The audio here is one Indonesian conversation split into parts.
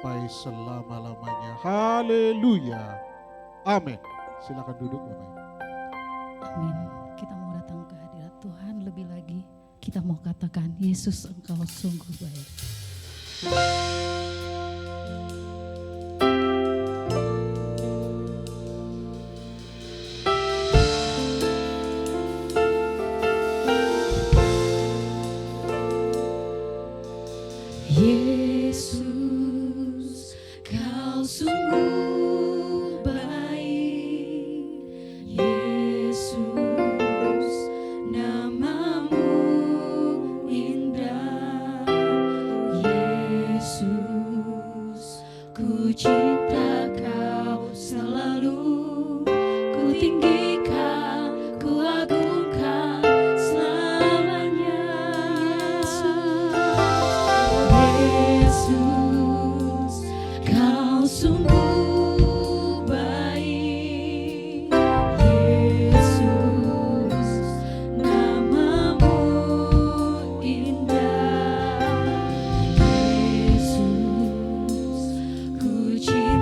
sampai selama-lamanya. Haleluya. Amin. Silakan duduk Bapak Ibu. Amin. Kita mau datang ke hadirat Tuhan lebih lagi. Kita mau katakan, Yesus Engkau sungguh baik. Yesus, Kau sungguh baik. Yesus, namamu indah. Yesus, ku cinta Kau selalu. Ku tinggikan, ku agungkan selamanya. Yesus, Kau sungguh baik. Yesus, namamu indah. Yesus, ku cinta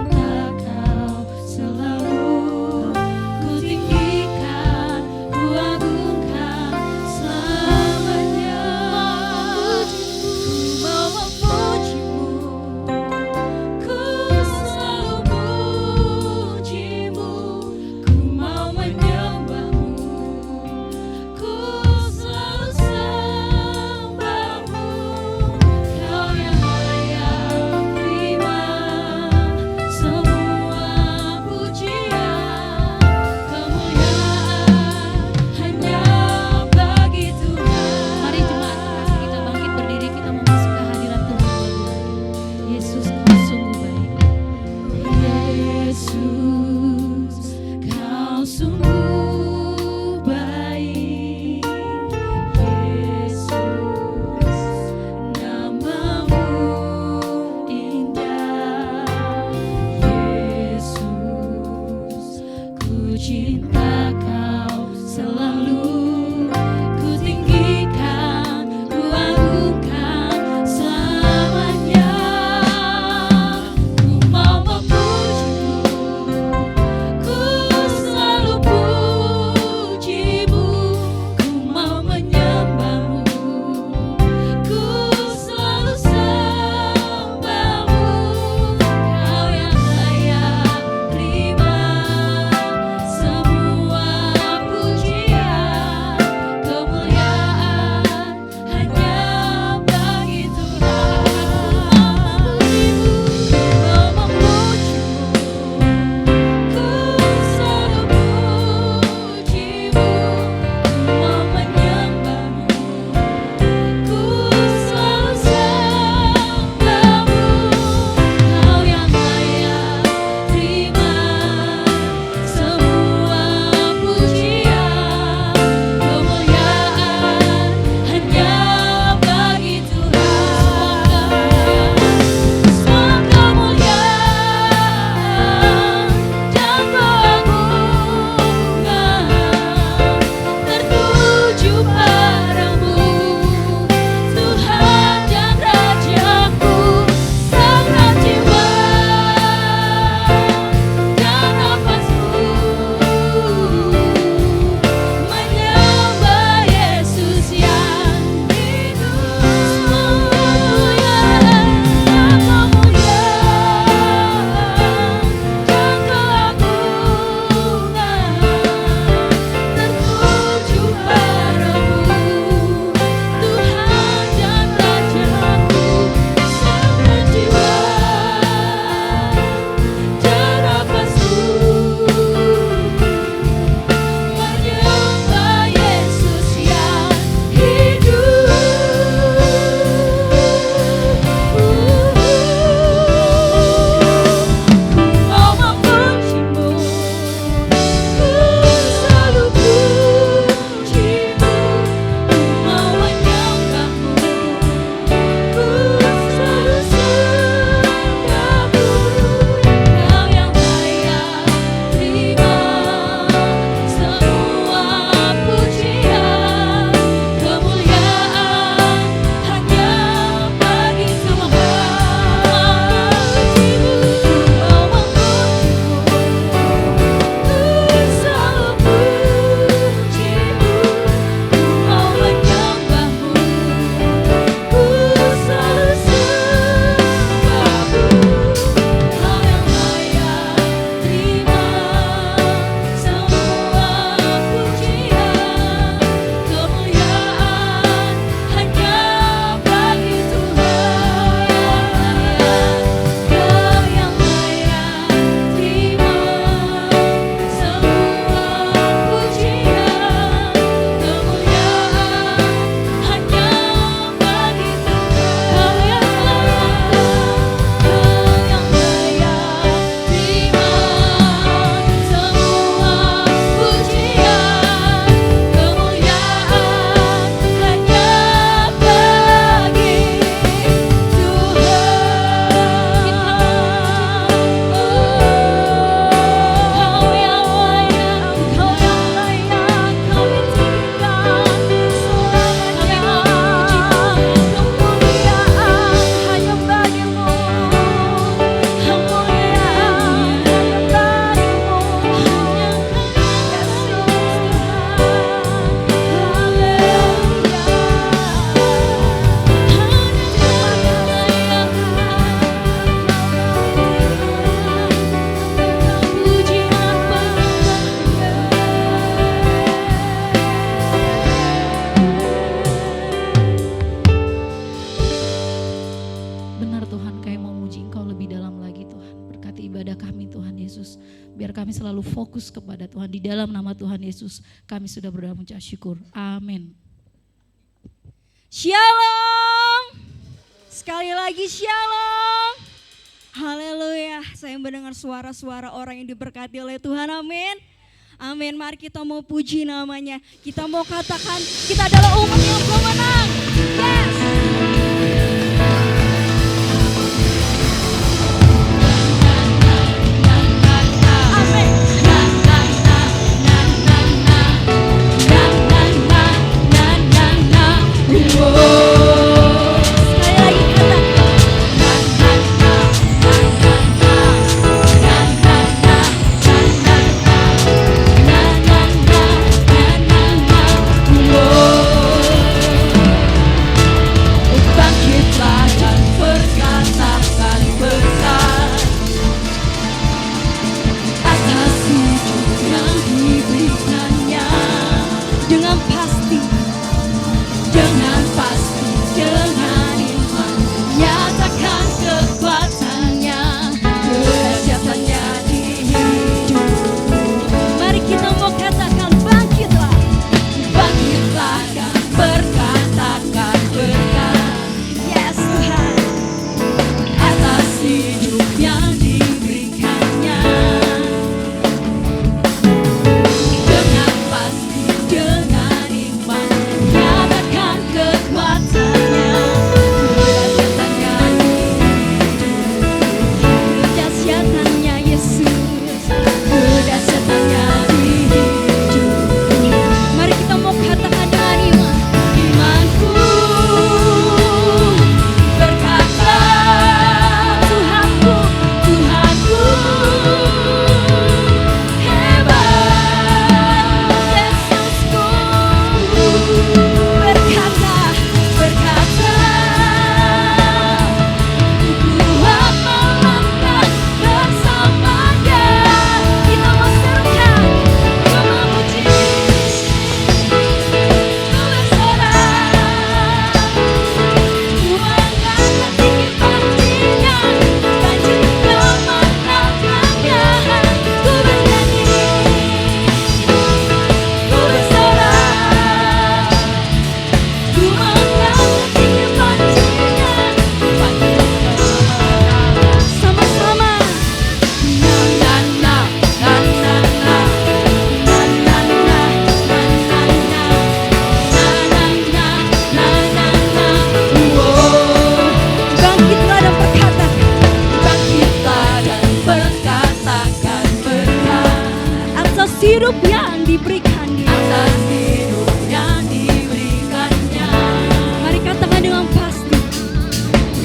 Yesus. Biar kami selalu fokus kepada Tuhan. Di dalam nama Tuhan Yesus kami sudah berdoa mengucap syukur. Amin. Shalom. Sekali lagi shalom. Haleluya. Saya mendengar suara-suara orang yang diberkati oleh Tuhan. Amin. Amin. Mari kita mau puji namanya. Kita mau katakan kita adalah umat yang pemenang. Yes. Hidup yang diberikannya. Atas hidup yang diberikannya. Mari katakan dengan pasti.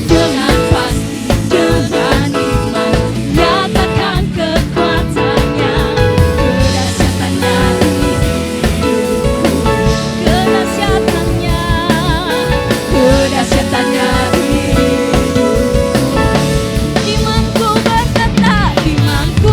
Dengan pasti, dengan iman. Nyatakan kekuatannya. Kedahsyatannya di hidupku. Kedahsyatannya. Kedahsyatannya di hidupku. Imanku berkata, imanku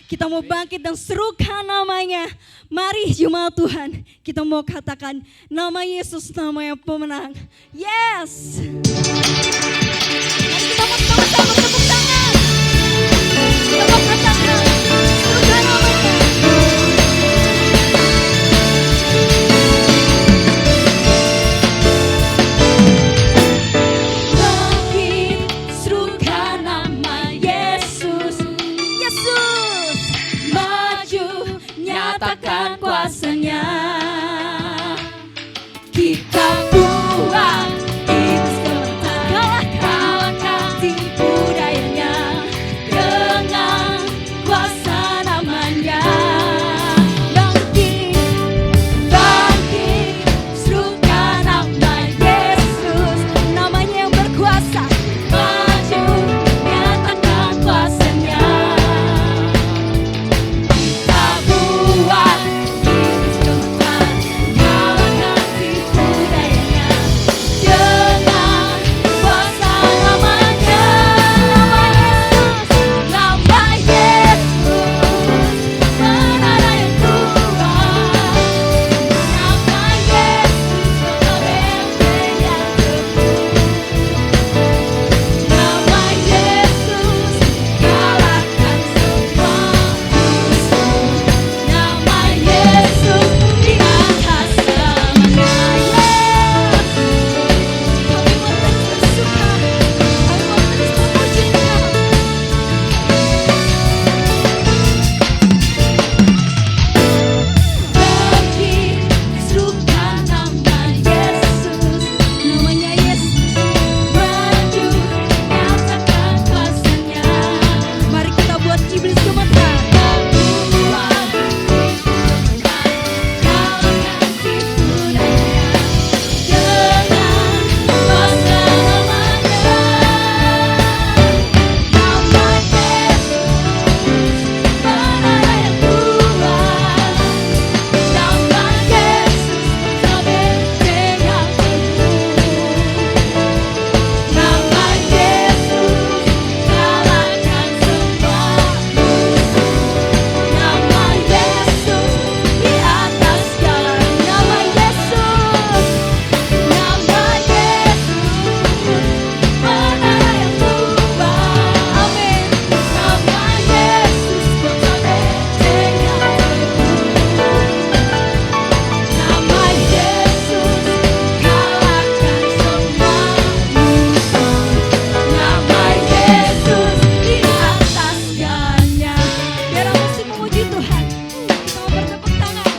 kita mau bangkit dan serukan namanya. Mari jemaat Tuhan, kita mau katakan nama Yesus, nama yang pemenang. Yes. Mari kita mau sama-sama tepuk tangan. Kita mau katakan serukan namanya. nyatakan kuasanya. Kita buat iblis sementara, kalahkan tipu dayanya dengan kuasa namanya. Bangkit, bangkit, serukan nama Yesus, namanya yang berkuasa. Maju, nyatakan kuasanya. Kita buat iblis gemetar, kalahkan tipu dayanya dengan kuasa namanya. Nama Yesus, menara yang kuat. Nama Yesus, kota benteng yang teguh. Nama Yesus, kalahkan semua musuh. Nama Yesus di atas segalanya. Kami mau terus bersuka, kami mau terus memuji Engkau. Bangkit, serukan nama Yesus, namanya Yesus. Maju, nyatakan kuasanya. Mari kita buat iblis gemetar. Buat iblis gemetar, kalahkan tipu dayanya dengan kuasa namanya. Nama Yesus, menara yang kuat. Nama Yesus, kota benteng yang teguh. Nama Yesus, kalahkan semua musuh. Nama Yesus di atas segalanya. Nama Yesus, nama Yesus, menara yang kuat. Amin. Nama Yesus, kota benteng yang teguh. Nama Yesus, kalahkan semua musuh. Nama Yesus di atas segalanya. Biar musik memuji Tuhan, kita mau bertepuk tangan.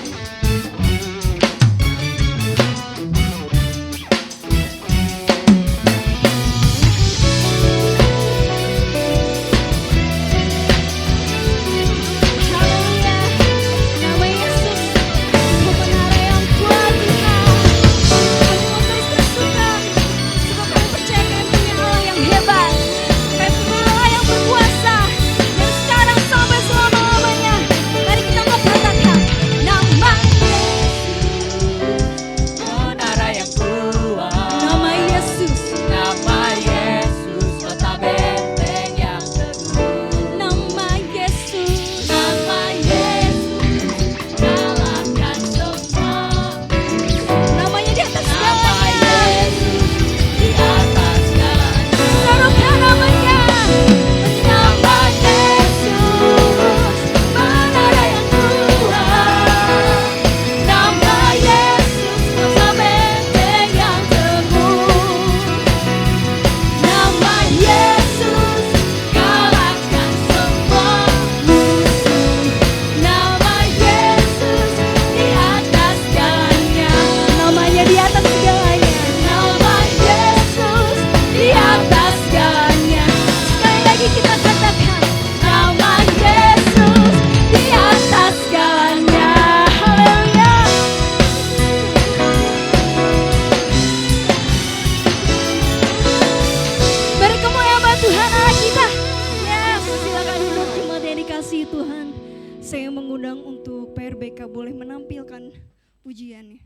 Haleluya. Nama Yesus, Engkau menara yang kuat Tuhan. Kami mau terus bersuka, sebab kami percaya kami punya Allah yang hebat. Kami punya Allah yang berkuasa, dari sekarang sampai selama-lamanya. Mari kita mau katakan, nama Yesus, Menara yang kuat, nama Yesus, nama Yesus, kota benteng yang teguh. nama Yesus, Nama Yesus, kalahkan semua musuh. namanya di atas Nama segalanya. Yesus, di atas segalanya. Serukan namanya. Nama Yesus, menara yang kuat. Nama Yesus, kota benteng yang teguh. Nama Yesus, kalahkan semua musuh. Nama Yesus di atas segalanya. Namanya di atas segalanya. Nama Yesus di atas segalanya. Sekali lagi kita katakan, nama Yesus di atas segalanya. Haleluya. Beri kemuliaan Tuhan Allah kita. Yes, silakan duduk jemaat yang dikasihi Tuhan. Saya mengundang untuk PRBK boleh menampilkan pujiannya.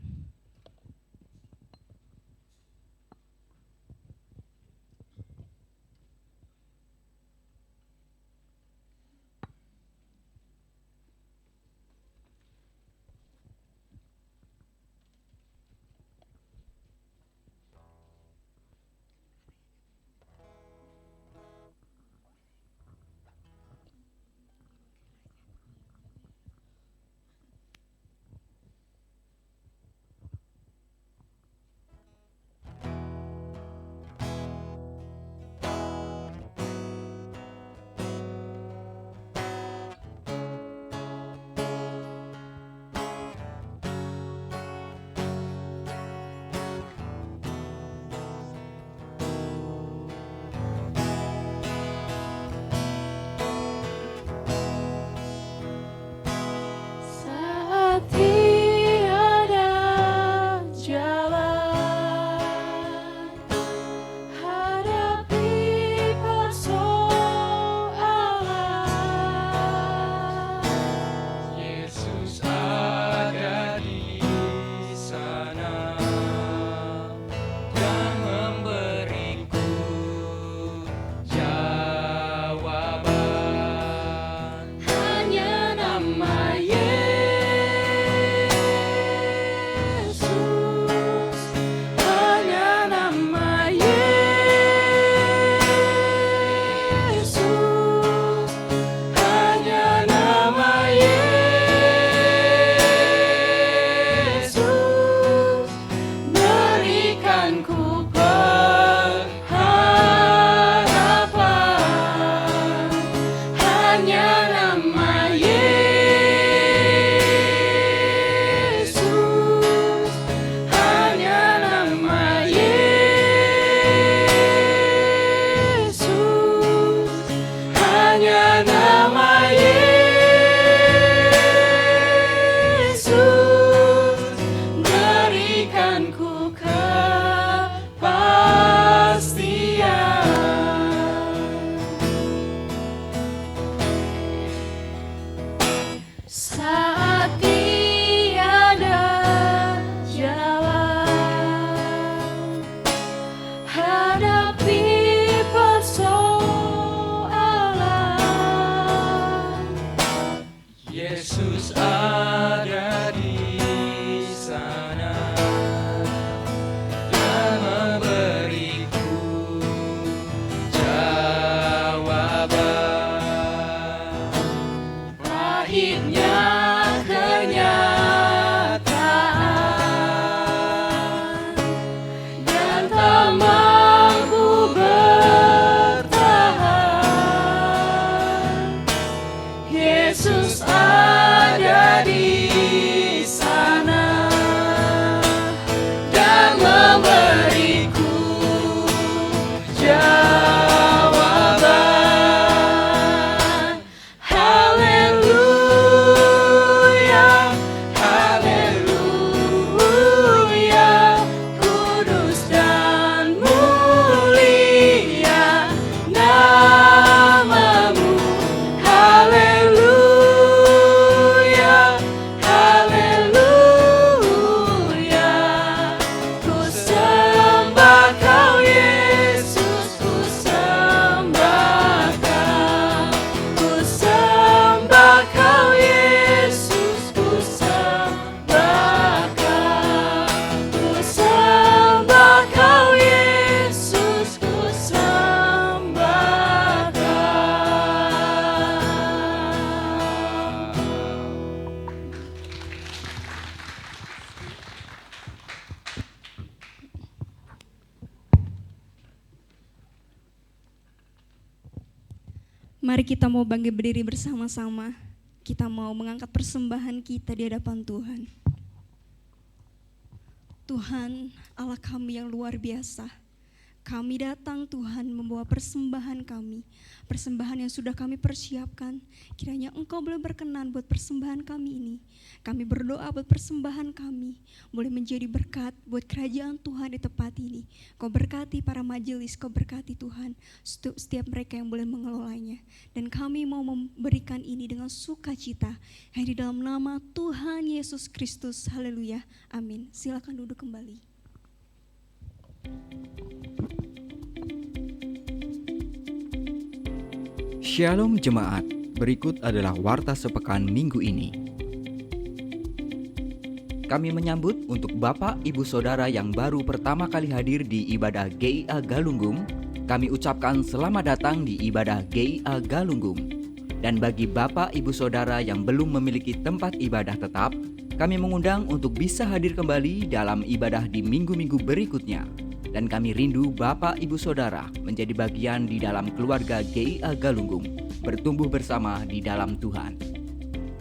Mari kita mau bangkit berdiri bersama-sama. Kita mau mengangkat persembahan kita di hadapan Tuhan. Tuhan, Allah kami yang luar biasa. Kami datang Tuhan membawa persembahan kami. Persembahan yang sudah kami persiapkan. Kiranya Engkau boleh berkenan buat persembahan kami ini. Kami berdoa buat persembahan kami boleh menjadi berkat buat kerajaan Tuhan di tempat ini. Kau berkati para majelis, Kau berkati Tuhan setiap mereka yang boleh mengelolanya. Dan kami mau memberikan ini dengan sukacita. Hanya di dalam nama Tuhan Yesus Kristus. Haleluya. Amin. Silakan duduk kembali. Shalom jemaat, berikut adalah warta sepekan minggu ini. Kami menyambut untuk Bapak Ibu Saudara yang baru pertama kali hadir di ibadah GIA Galunggung. Kami ucapkan selamat datang di ibadah GIA Galunggung. Dan bagi Bapak Ibu Saudara yang belum memiliki tempat ibadah tetap, kami mengundang untuk bisa hadir kembali dalam ibadah di minggu-minggu berikutnya. Dan kami rindu Bapak Ibu Saudara menjadi bagian di dalam keluarga GIA Galunggung, bertumbuh bersama di dalam Tuhan.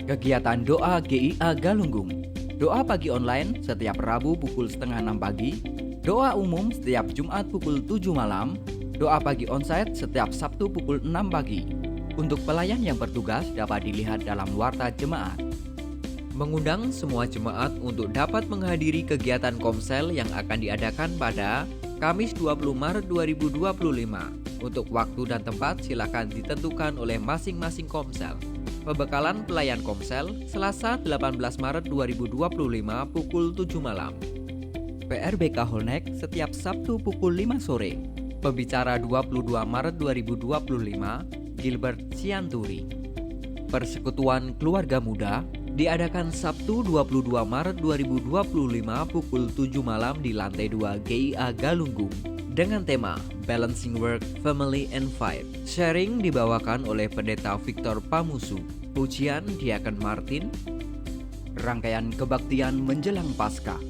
Kegiatan doa GIA Galunggung, doa pagi online setiap Rabu pukul 5:30 pagi, doa umum setiap Jumat pukul 7 malam, doa pagi onsite setiap Sabtu pukul 6 pagi. Untuk pelayan yang bertugas dapat dilihat dalam warta jemaat. Mengundang semua jemaat untuk dapat menghadiri kegiatan komsel yang akan diadakan pada Kamis 20 Maret 2025. Untuk waktu dan tempat silakan ditentukan oleh masing-masing komsel. Pembekalan pelayan komsel Selasa 18 Maret 2025 pukul 7 malam. PRBK Holnek setiap Sabtu pukul 5 sore. Pembicara 22 Maret 2025 Gilbert Sianturi. Persekutuan Keluarga Muda diadakan Sabtu 22 Maret 2025 pukul 7 malam di lantai 2 GIA Galunggung dengan tema Balancing Work, Family and Faith. Sharing dibawakan oleh Pendeta Victor Pamusu, pujian Diaken Martin, rangkaian kebaktian menjelang Paskah.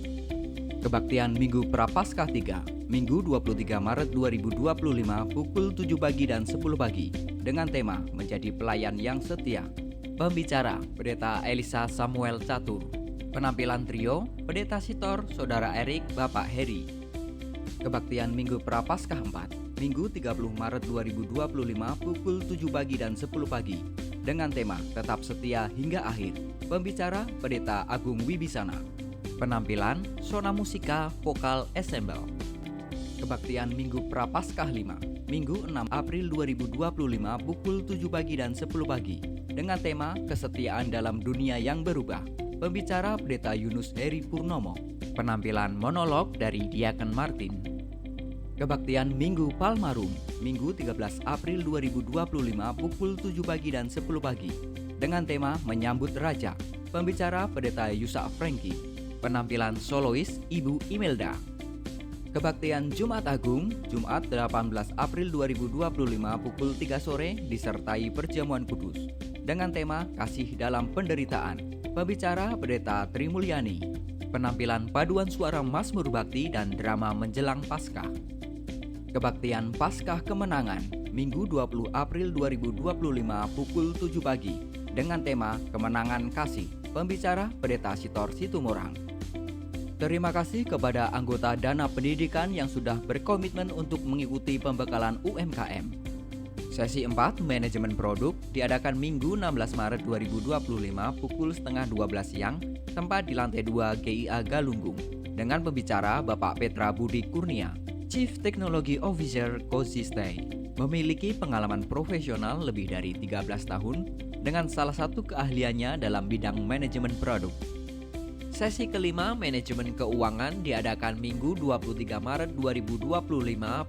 Kebaktian Minggu Prapaskah 3, Minggu 23 Maret 2025 pukul 7 pagi dan 10 pagi dengan tema Menjadi Pelayan yang Setia. Pembicara, Pendeta Elisa Samuel Catur. Penampilan trio, Pendeta Sitor, Saudara Erik, Bapak Heri. Kebaktian Minggu Prapaskah 4, Minggu 30 Maret 2025 pukul 7 pagi dan 10 pagi dengan tema Tetap Setia Hingga Akhir. Pembicara, Pendeta Agung Wibisana. Penampilan, Sona Musika, Vokal Ensemble. Kebaktian Minggu Prapaskah 5, Minggu 6 April 2025 pukul 7 pagi dan 10 pagi dengan tema Kesetiaan dalam Dunia yang Berubah. Pembicara Pendeta Yunus Heri Purnomo. Penampilan monolog dari Diaken Martin. Kebaktian Minggu Palmarum, Minggu 13 April 2025 pukul 7 pagi dan 10 pagi dengan tema Menyambut Raja. Pembicara Pendeta Yusa Franky. Penampilan solois Ibu Imelda. Kebaktian Jumat Agung, Jumat 18 April 2025 pukul 3 sore disertai perjamuan kudus dengan tema Kasih dalam Penderitaan. Pembicara Pendeta Trimulyani. Penampilan paduan suara Mazmur Bakti dan drama menjelang Paskah. Kebaktian Paskah Kemenangan, Minggu 20 April 2025 pukul 7 pagi dengan tema Kemenangan Kasih. Pembicara Pendeta Sitor Situmorang. Terima kasih kepada anggota Dana Pendidikan yang sudah berkomitmen untuk mengikuti pembekalan UMKM. Sesi 4 Manajemen Produk diadakan Minggu 16 Maret 2025 pukul setengah 12 siang, tempat di lantai 2 GIA Galunggung, dengan pembicara Bapak Petra Budi Kurnia, Chief Technology Officer Kozistay. Memiliki pengalaman profesional lebih dari 13 tahun dengan salah satu keahliannya dalam bidang manajemen produk. Sesi kelima Manajemen Keuangan diadakan Minggu 23 Maret 2025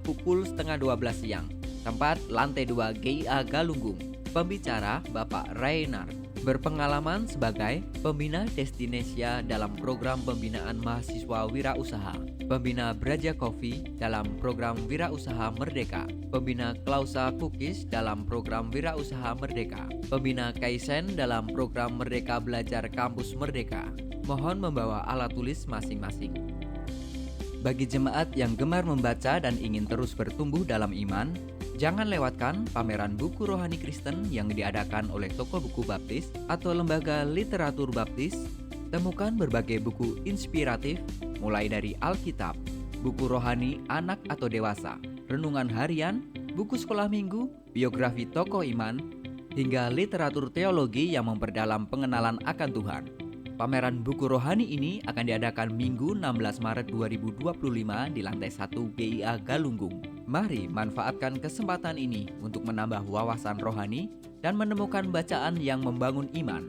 pukul setengah 12 siang, tempat lantai 2 GIA Galunggung. Pembicara Bapak Rainar, berpengalaman sebagai pembina Destinesia dalam program pembinaan mahasiswa wirausaha, pembina Braja Coffee dalam program Wirausaha Merdeka, pembina Klausa Cookies dalam program Wirausaha Merdeka, pembina Kaizen dalam program Merdeka Belajar Kampus Merdeka. Mohon membawa alat tulis masing-masing. Bagi jemaat yang gemar membaca dan ingin terus bertumbuh dalam iman, Jangan lewatkan pameran buku rohani Kristen yang diadakan oleh toko buku baptis atau lembaga literatur baptis. Temukan berbagai buku inspiratif mulai dari Alkitab, buku rohani anak atau dewasa, renungan harian, buku sekolah minggu, biografi tokoh iman, hingga literatur teologi yang memperdalam pengenalan akan Tuhan. Pameran buku rohani ini akan diadakan Minggu 16 Maret 2025 di lantai 1 GIA Galunggung. Mari manfaatkan kesempatan ini untuk menambah wawasan rohani dan menemukan bacaan yang membangun iman.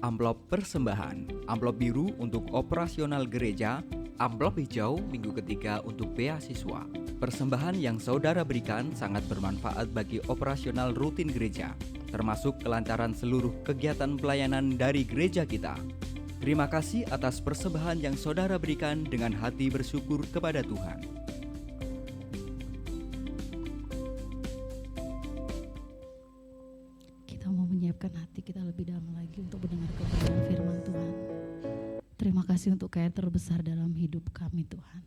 Amplop persembahan, amplop biru untuk operasional gereja, amplop hijau minggu ketiga untuk beasiswa. Persembahan yang saudara berikan sangat bermanfaat bagi operasional rutin gereja, termasuk kelancaran seluruh kegiatan pelayanan dari gereja kita. Terima kasih atas persembahan yang saudara berikan dengan hati bersyukur kepada Tuhan. Kita mau menyiapkan hati kita lebih dalam lagi untuk mendengar kebenaran firman Tuhan. Terima kasih untuk karya terbesar dalam hidup kami, Tuhan.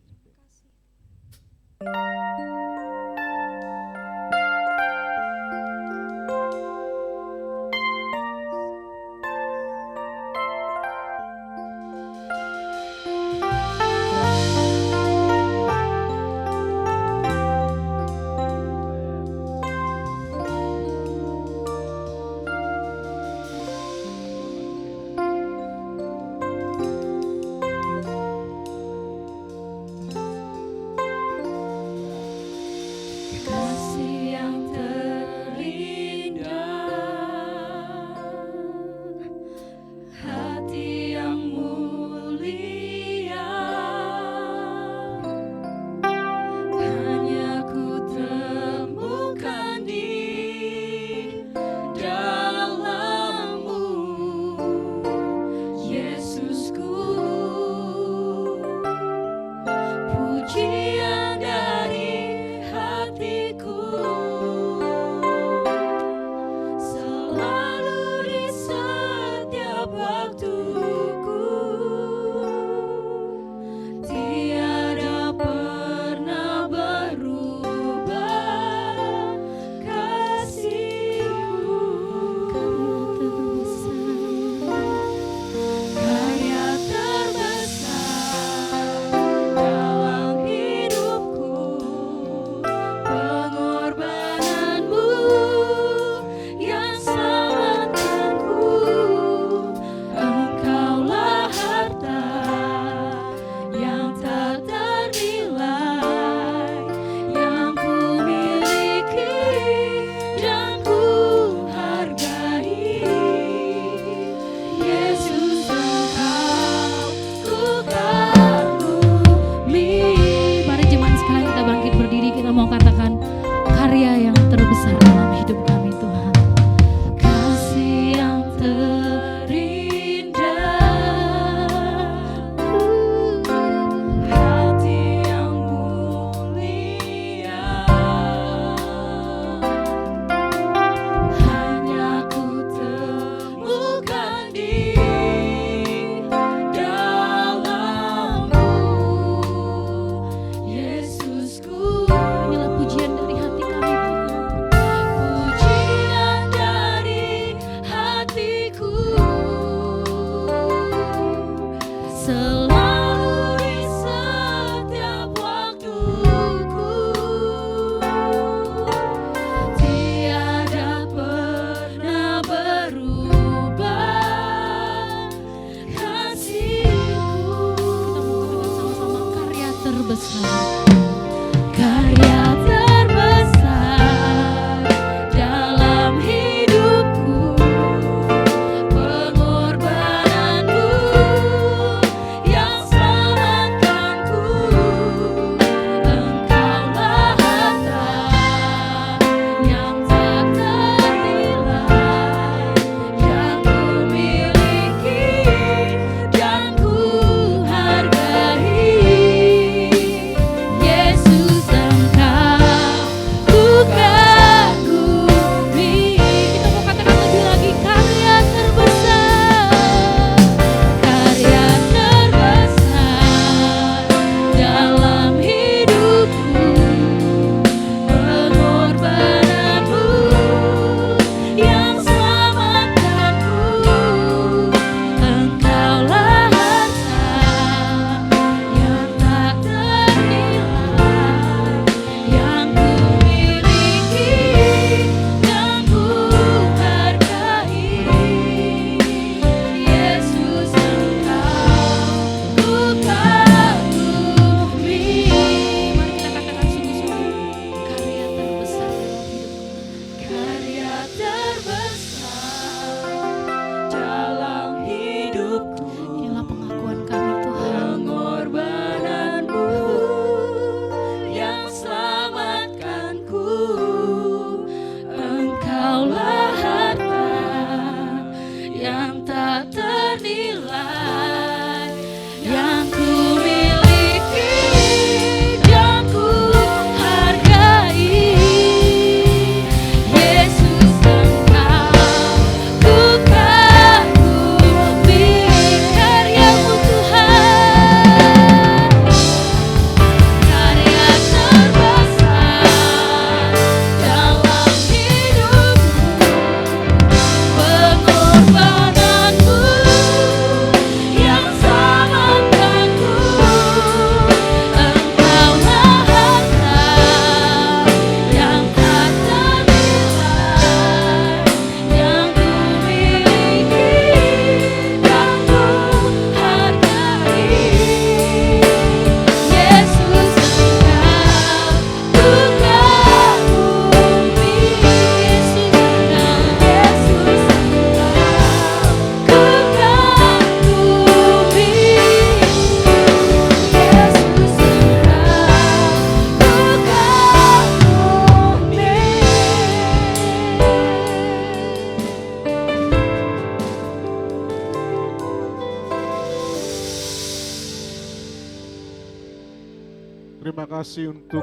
Terima kasih untuk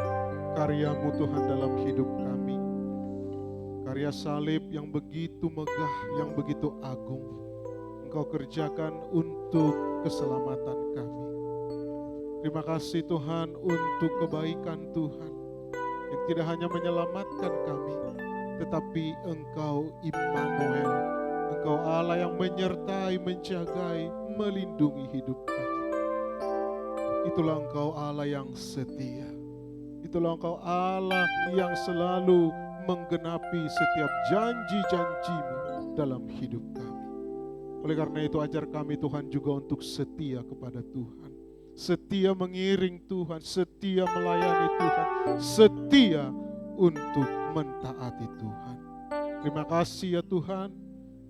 karya-Mu Tuhan dalam hidup kami. Karya salib yang begitu megah, yang begitu agung. Engkau kerjakan untuk keselamatan kami. Terima kasih Tuhan untuk kebaikan Tuhan yang tidak hanya menyelamatkan kami, tetapi Engkau Immanuel, Engkau Allah yang menyertai, menjagai, melindungi hidup kami. Itulah Engkau Allah yang setia. Itulah Engkau Allah yang selalu menggenapi setiap janji-janji-Mu dalam hidup kami. Oleh karena itu ajar kami Tuhan juga untuk setia kepada Tuhan. Setia mengiring Tuhan, setia melayani Tuhan, setia untuk mentaati Tuhan. Terima kasih ya Tuhan.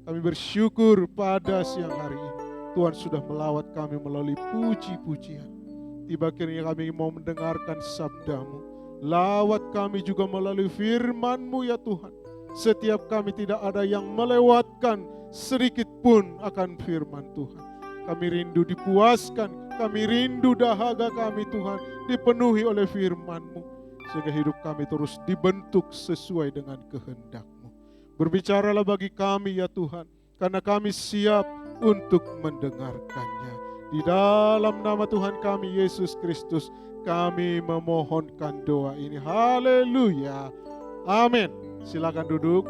Kami bersyukur pada siang hari ini Tuhan sudah melawat kami melalui puji-pujian. Tiba akhirnya kami mau mendengarkan sabda-Mu. Lawat kami juga melalui firman-Mu ya Tuhan. Setiap kami tidak ada yang melewatkan sedikit pun akan firman Tuhan. Kami rindu dipuaskan, kami rindu dahaga kami Tuhan dipenuhi oleh firman-Mu. Sehingga hidup kami terus dibentuk sesuai dengan kehendak-Mu. Berbicaralah bagi kami ya Tuhan, karena kami siap untuk mendengarkannya. Di dalam nama Tuhan kami Yesus Kristus, kami memohonkan doa ini. Haleluya. Amin. Silakan duduk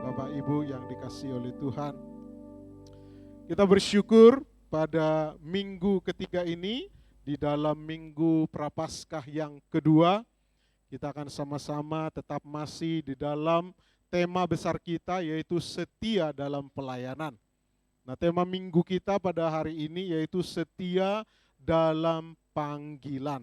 Bapak Ibu yang dikasihi oleh Tuhan. Kita bersyukur pada minggu ketiga ini, di dalam minggu Prapaskah yang kedua, kita akan sama-sama tetap masih di dalam tema besar kita, yaitu setia dalam pelayanan. Nah, tema minggu kita pada hari ini yaitu setia dalam panggilan.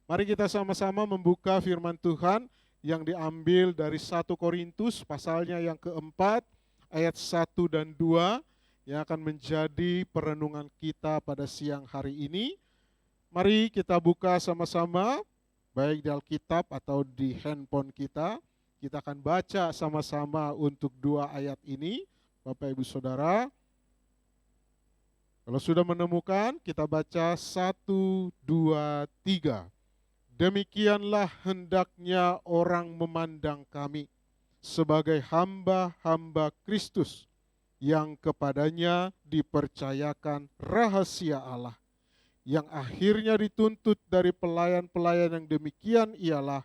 Mari kita sama-sama membuka firman Tuhan yang diambil dari 1 Korintus pasalnya yang keempat, ayat 1 dan 2, yang akan menjadi perenungan kita pada siang hari ini. Mari kita buka sama-sama, baik di Alkitab atau di handphone kita. Kita akan baca sama-sama untuk 2 ayat ini, Bapak Ibu Saudara. Kalau sudah menemukan, kita baca 1, 2, 3. Demikianlah hendaknya orang memandang kami sebagai hamba-hamba Kristus, yang kepadanya dipercayakan rahasia Allah, yang akhirnya dituntut dari pelayan-pelayan yang demikian ialah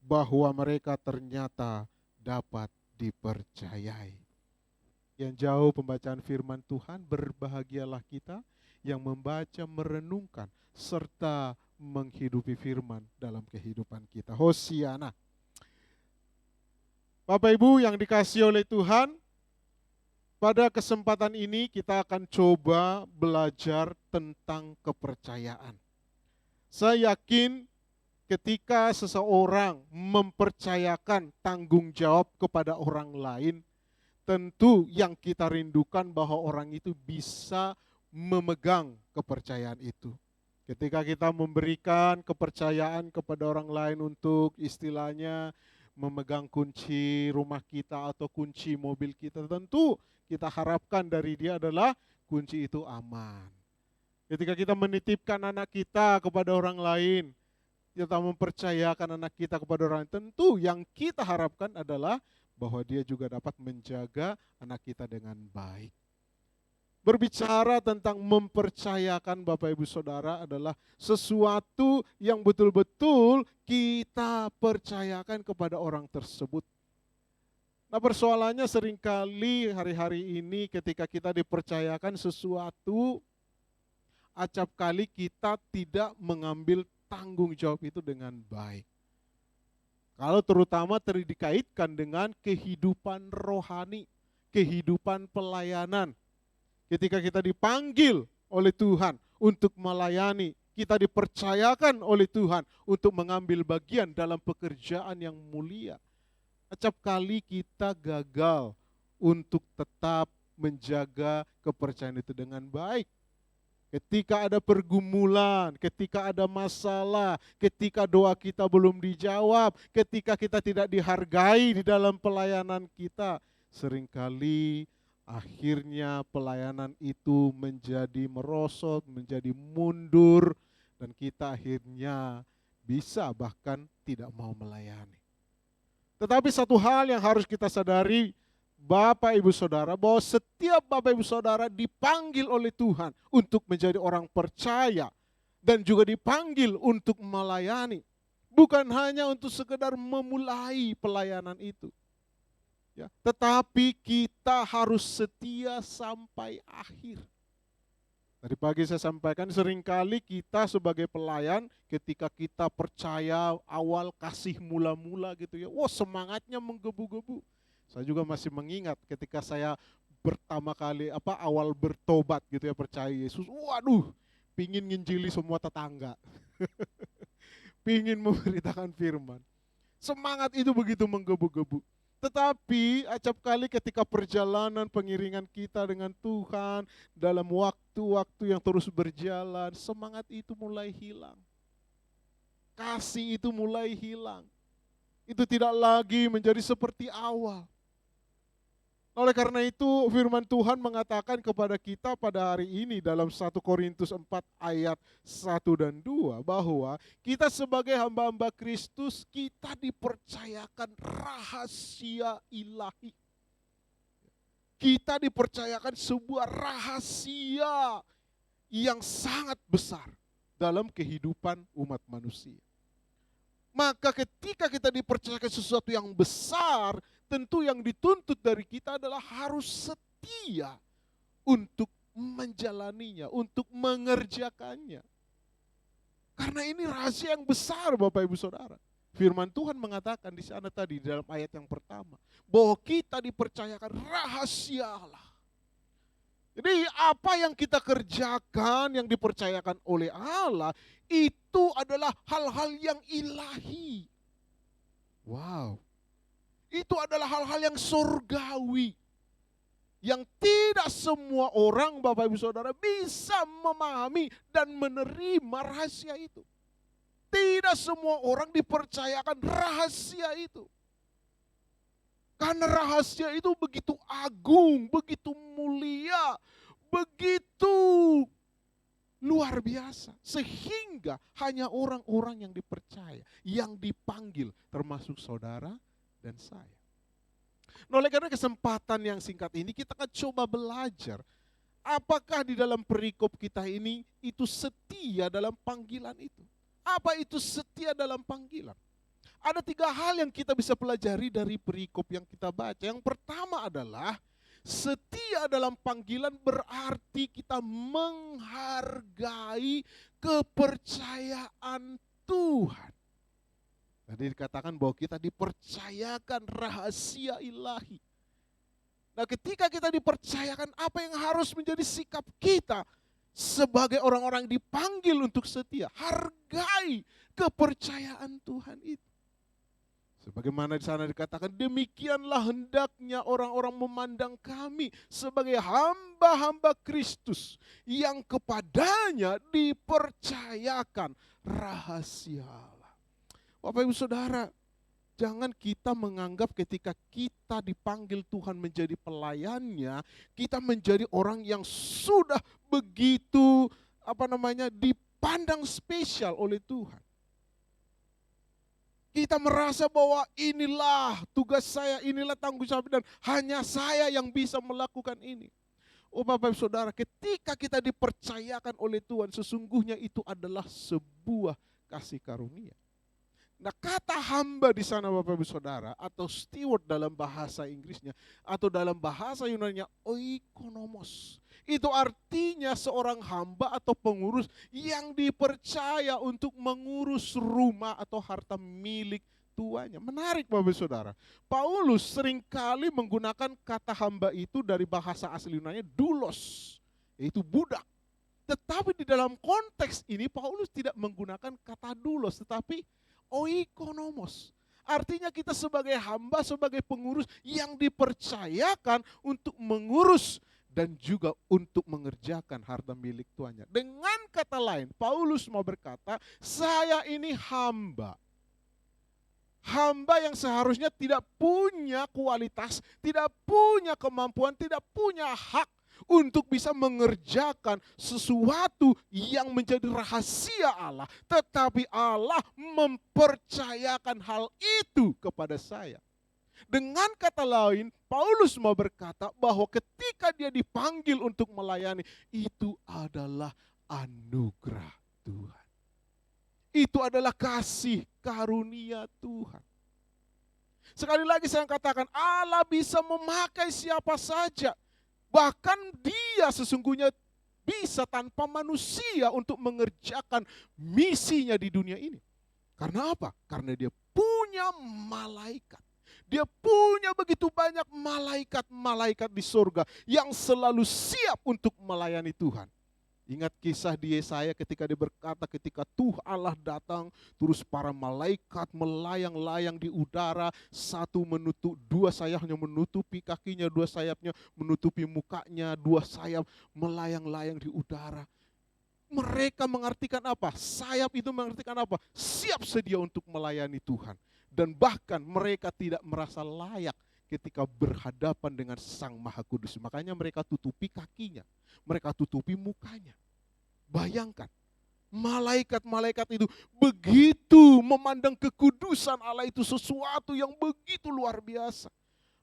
bahwa mereka ternyata dapat dipercayai. Yang jauh pembacaan firman Tuhan, berbahagialah kita yang membaca, merenungkan, serta menghidupi firman dalam kehidupan kita. Hosiana. Bapak Ibu yang dikasihi oleh Tuhan, pada kesempatan ini kita akan coba belajar tentang kepercayaan. Saya yakin ketika seseorang mempercayakan tanggung jawab kepada orang lain, tentu yang kita rindukan bahwa orang itu bisa memegang kepercayaan itu. Ketika kita memberikan kepercayaan kepada orang lain untuk istilahnya memegang kunci rumah kita atau kunci mobil kita, tentu kita harapkan dari dia adalah kunci itu aman. Ketika kita menitipkan anak kita kepada orang lain, kita mempercayakan anak kita kepada orang lain, tentu yang kita harapkan adalah bahwa dia juga dapat menjaga anak kita dengan baik. Berbicara tentang mempercayakan Bapak Ibu Saudara adalah sesuatu yang betul-betul kita percayakan kepada orang tersebut. Nah, persoalannya seringkali hari-hari ini ketika kita dipercayakan sesuatu, acap kali kita tidak mengambil tanggung jawab itu dengan baik. Kalau terutama dikaitkan dengan kehidupan rohani, kehidupan pelayanan. Ketika kita dipanggil oleh Tuhan untuk melayani, kita dipercayakan oleh Tuhan untuk mengambil bagian dalam pekerjaan yang mulia. Acap kali kita gagal untuk tetap menjaga kepercayaan itu dengan baik. Ketika ada pergumulan, ketika ada masalah, ketika doa kita belum dijawab, ketika kita tidak dihargai di dalam pelayanan kita, seringkali akhirnya pelayanan itu menjadi merosot, menjadi mundur, dan kita akhirnya bisa bahkan tidak mau melayani. Tetapi satu hal yang harus kita sadari, Bapak Ibu Saudara, bahwa setiap Bapak Ibu Saudara dipanggil oleh Tuhan untuk menjadi orang percaya dan juga dipanggil untuk melayani. Bukan hanya untuk sekedar memulai pelayanan itu. Ya, tetapi kita harus setia sampai akhir. Tadi pagi saya sampaikan, seringkali kita sebagai pelayan ketika kita percaya awal kasih mula-mula gitu ya, wah semangatnya menggebu-gebu. Saya juga masih mengingat ketika saya pertama kali awal bertobat gitu ya, percaya Yesus, waduh, pingin nginjili semua tetangga. Pingin memberitakan firman. Semangat itu begitu menggebu-gebu. Tetapi acap kali ketika perjalanan pengiringan kita dengan Tuhan dalam waktu-waktu yang terus berjalan, semangat itu mulai hilang. Kasih itu mulai hilang. Itu tidak lagi menjadi seperti awal. Oleh karena itu firman Tuhan mengatakan kepada kita pada hari ini dalam 1 Korintus 4 ayat 1 dan 2 bahwa kita sebagai hamba-hamba Kristus, kita dipercayakan rahasia ilahi. Kita dipercayakan sebuah rahasia yang sangat besar dalam kehidupan umat manusia. Maka ketika kita dipercayakan sesuatu yang besar, tentu yang dituntut dari kita adalah harus setia untuk menjalaninya, untuk mengerjakannya. Karena ini rahasia yang besar Bapak Ibu Saudara. Firman Tuhan mengatakan di sana tadi dalam ayat yang pertama, bahwa kita dipercayakan rahasia Allah. Jadi apa yang kita kerjakan, yang dipercayakan oleh Allah, itu adalah hal-hal yang ilahi. Wow. Itu adalah hal-hal yang surgawi. Yang tidak semua orang, Bapak Ibu Saudara, bisa memahami dan menerima rahasia itu. Tidak semua orang dipercayakan rahasia itu. Karena rahasia itu begitu agung, begitu mulia, begitu luar biasa. Sehingga hanya orang-orang yang dipercaya, yang dipanggil, termasuk saudara dan saya. Nah, oleh karena kesempatan yang singkat ini, kita akan coba belajar apakah di dalam perikop kita ini itu setia dalam panggilan itu. Apa itu setia dalam panggilan? Ada 3 hal yang kita bisa pelajari dari perikop yang kita baca. Yang pertama adalah setia dalam panggilan berarti kita menghargai kepercayaan Tuhan. Tadi dikatakan bahwa kita dipercayakan rahasia ilahi. Nah, ketika kita dipercayakan, apa yang harus menjadi sikap kita sebagai orang-orang dipanggil untuk setia? Hargai kepercayaan Tuhan itu. Sebagaimana di sana dikatakan, demikianlah hendaknya orang-orang memandang kami sebagai hamba-hamba Kristus yang kepadanya dipercayakan rahasia Allah. Bapak Ibu Saudara, jangan kita menganggap ketika kita dipanggil Tuhan menjadi pelayannya, kita menjadi orang yang sudah begitu dipandang spesial oleh Tuhan. Kita merasa bahwa inilah tugas saya, inilah tanggung jawab dan hanya saya yang bisa melakukan ini. Oh Bapak Ibu Saudara, ketika kita dipercayakan oleh Tuhan, sesungguhnya itu adalah sebuah kasih karunia. Nah, kata hamba di sana Bapak Ibu Saudara, atau steward dalam bahasa Inggrisnya, atau dalam bahasa Yunaninya oikonomos. Itu artinya seorang hamba atau pengurus yang dipercaya untuk mengurus rumah atau harta milik tuannya. Menarik Bapak Ibu Saudara. Paulus seringkali menggunakan kata hamba itu dari bahasa asli Yunani doulos, yaitu budak. Tetapi di dalam konteks ini Paulus tidak menggunakan kata doulos, tetapi oikonomos. Artinya kita sebagai hamba, sebagai pengurus yang dipercayakan untuk mengurus dan juga untuk mengerjakan harta milik tuannya. Dengan kata lain, Paulus mau berkata, saya ini hamba. Hamba yang seharusnya tidak punya kualitas, tidak punya kemampuan, tidak punya hak untuk bisa mengerjakan sesuatu yang menjadi rahasia Allah, tetapi Allah mempercayakan hal itu kepada saya. Dengan kata lain, Paulus mau berkata bahwa ketika dia dipanggil untuk melayani, itu adalah anugerah Tuhan. Itu adalah kasih karunia Tuhan. Sekali lagi saya katakan, Allah bisa memakai siapa saja. Bahkan dia sesungguhnya bisa tanpa manusia untuk mengerjakan misinya di dunia ini. Karena apa? Karena dia punya malaikat. Dia punya begitu banyak malaikat-malaikat di surga yang selalu siap untuk melayani Tuhan. Ingat kisah di Yesaya ketika dia berkata ketika Tuhan Allah datang, terus para malaikat melayang-layang di udara, dua sayapnya menutupi kakinya, dua sayapnya menutupi mukanya, dua sayap melayang-layang di udara. Mereka mengartikan apa? Sayap itu mengartikan apa? Siap sedia untuk melayani Tuhan. Dan bahkan mereka tidak merasa layak ketika berhadapan dengan Sang Maha Kudus. Makanya mereka tutupi kakinya, mereka tutupi mukanya. Bayangkan, malaikat-malaikat itu begitu memandang kekudusan Allah itu sesuatu yang begitu luar biasa.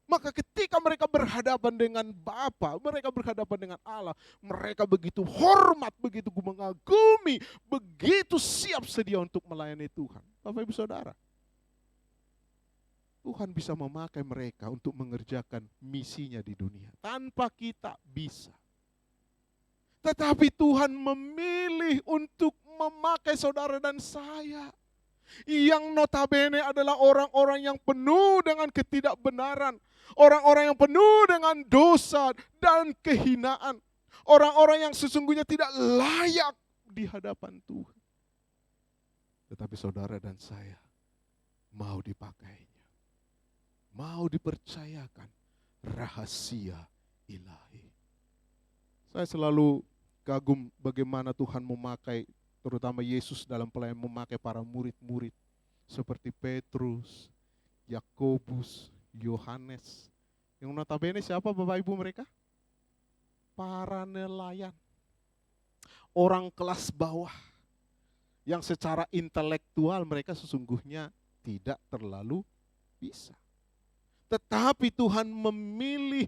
Maka ketika mereka berhadapan dengan Bapa, mereka berhadapan dengan Allah, mereka begitu hormat, begitu mengagumi, begitu siap sedia untuk melayani Tuhan. Bapak Ibu Saudara, Tuhan bisa memakai mereka untuk mengerjakan misinya di dunia. Tanpa kita bisa. Tetapi Tuhan memilih untuk memakai saudara dan saya. Yang notabene adalah orang-orang yang penuh dengan ketidakbenaran. Orang-orang yang penuh dengan dosa dan kehinaan. Orang-orang yang sesungguhnya tidak layak di hadapan Tuhan. Tetapi saudara dan saya mau dipakainya. Mau dipercayakan rahasia ilahi. Saya selalu kagum bagaimana Tuhan memakai, terutama Yesus dalam pelayanan memakai para murid-murid seperti Petrus, Yakobus, Yohanes. Yang notabene siapa Bapak Ibu mereka? Para nelayan. Orang kelas bawah. Yang secara intelektual mereka sesungguhnya tidak terlalu bisa. Tetapi Tuhan memilih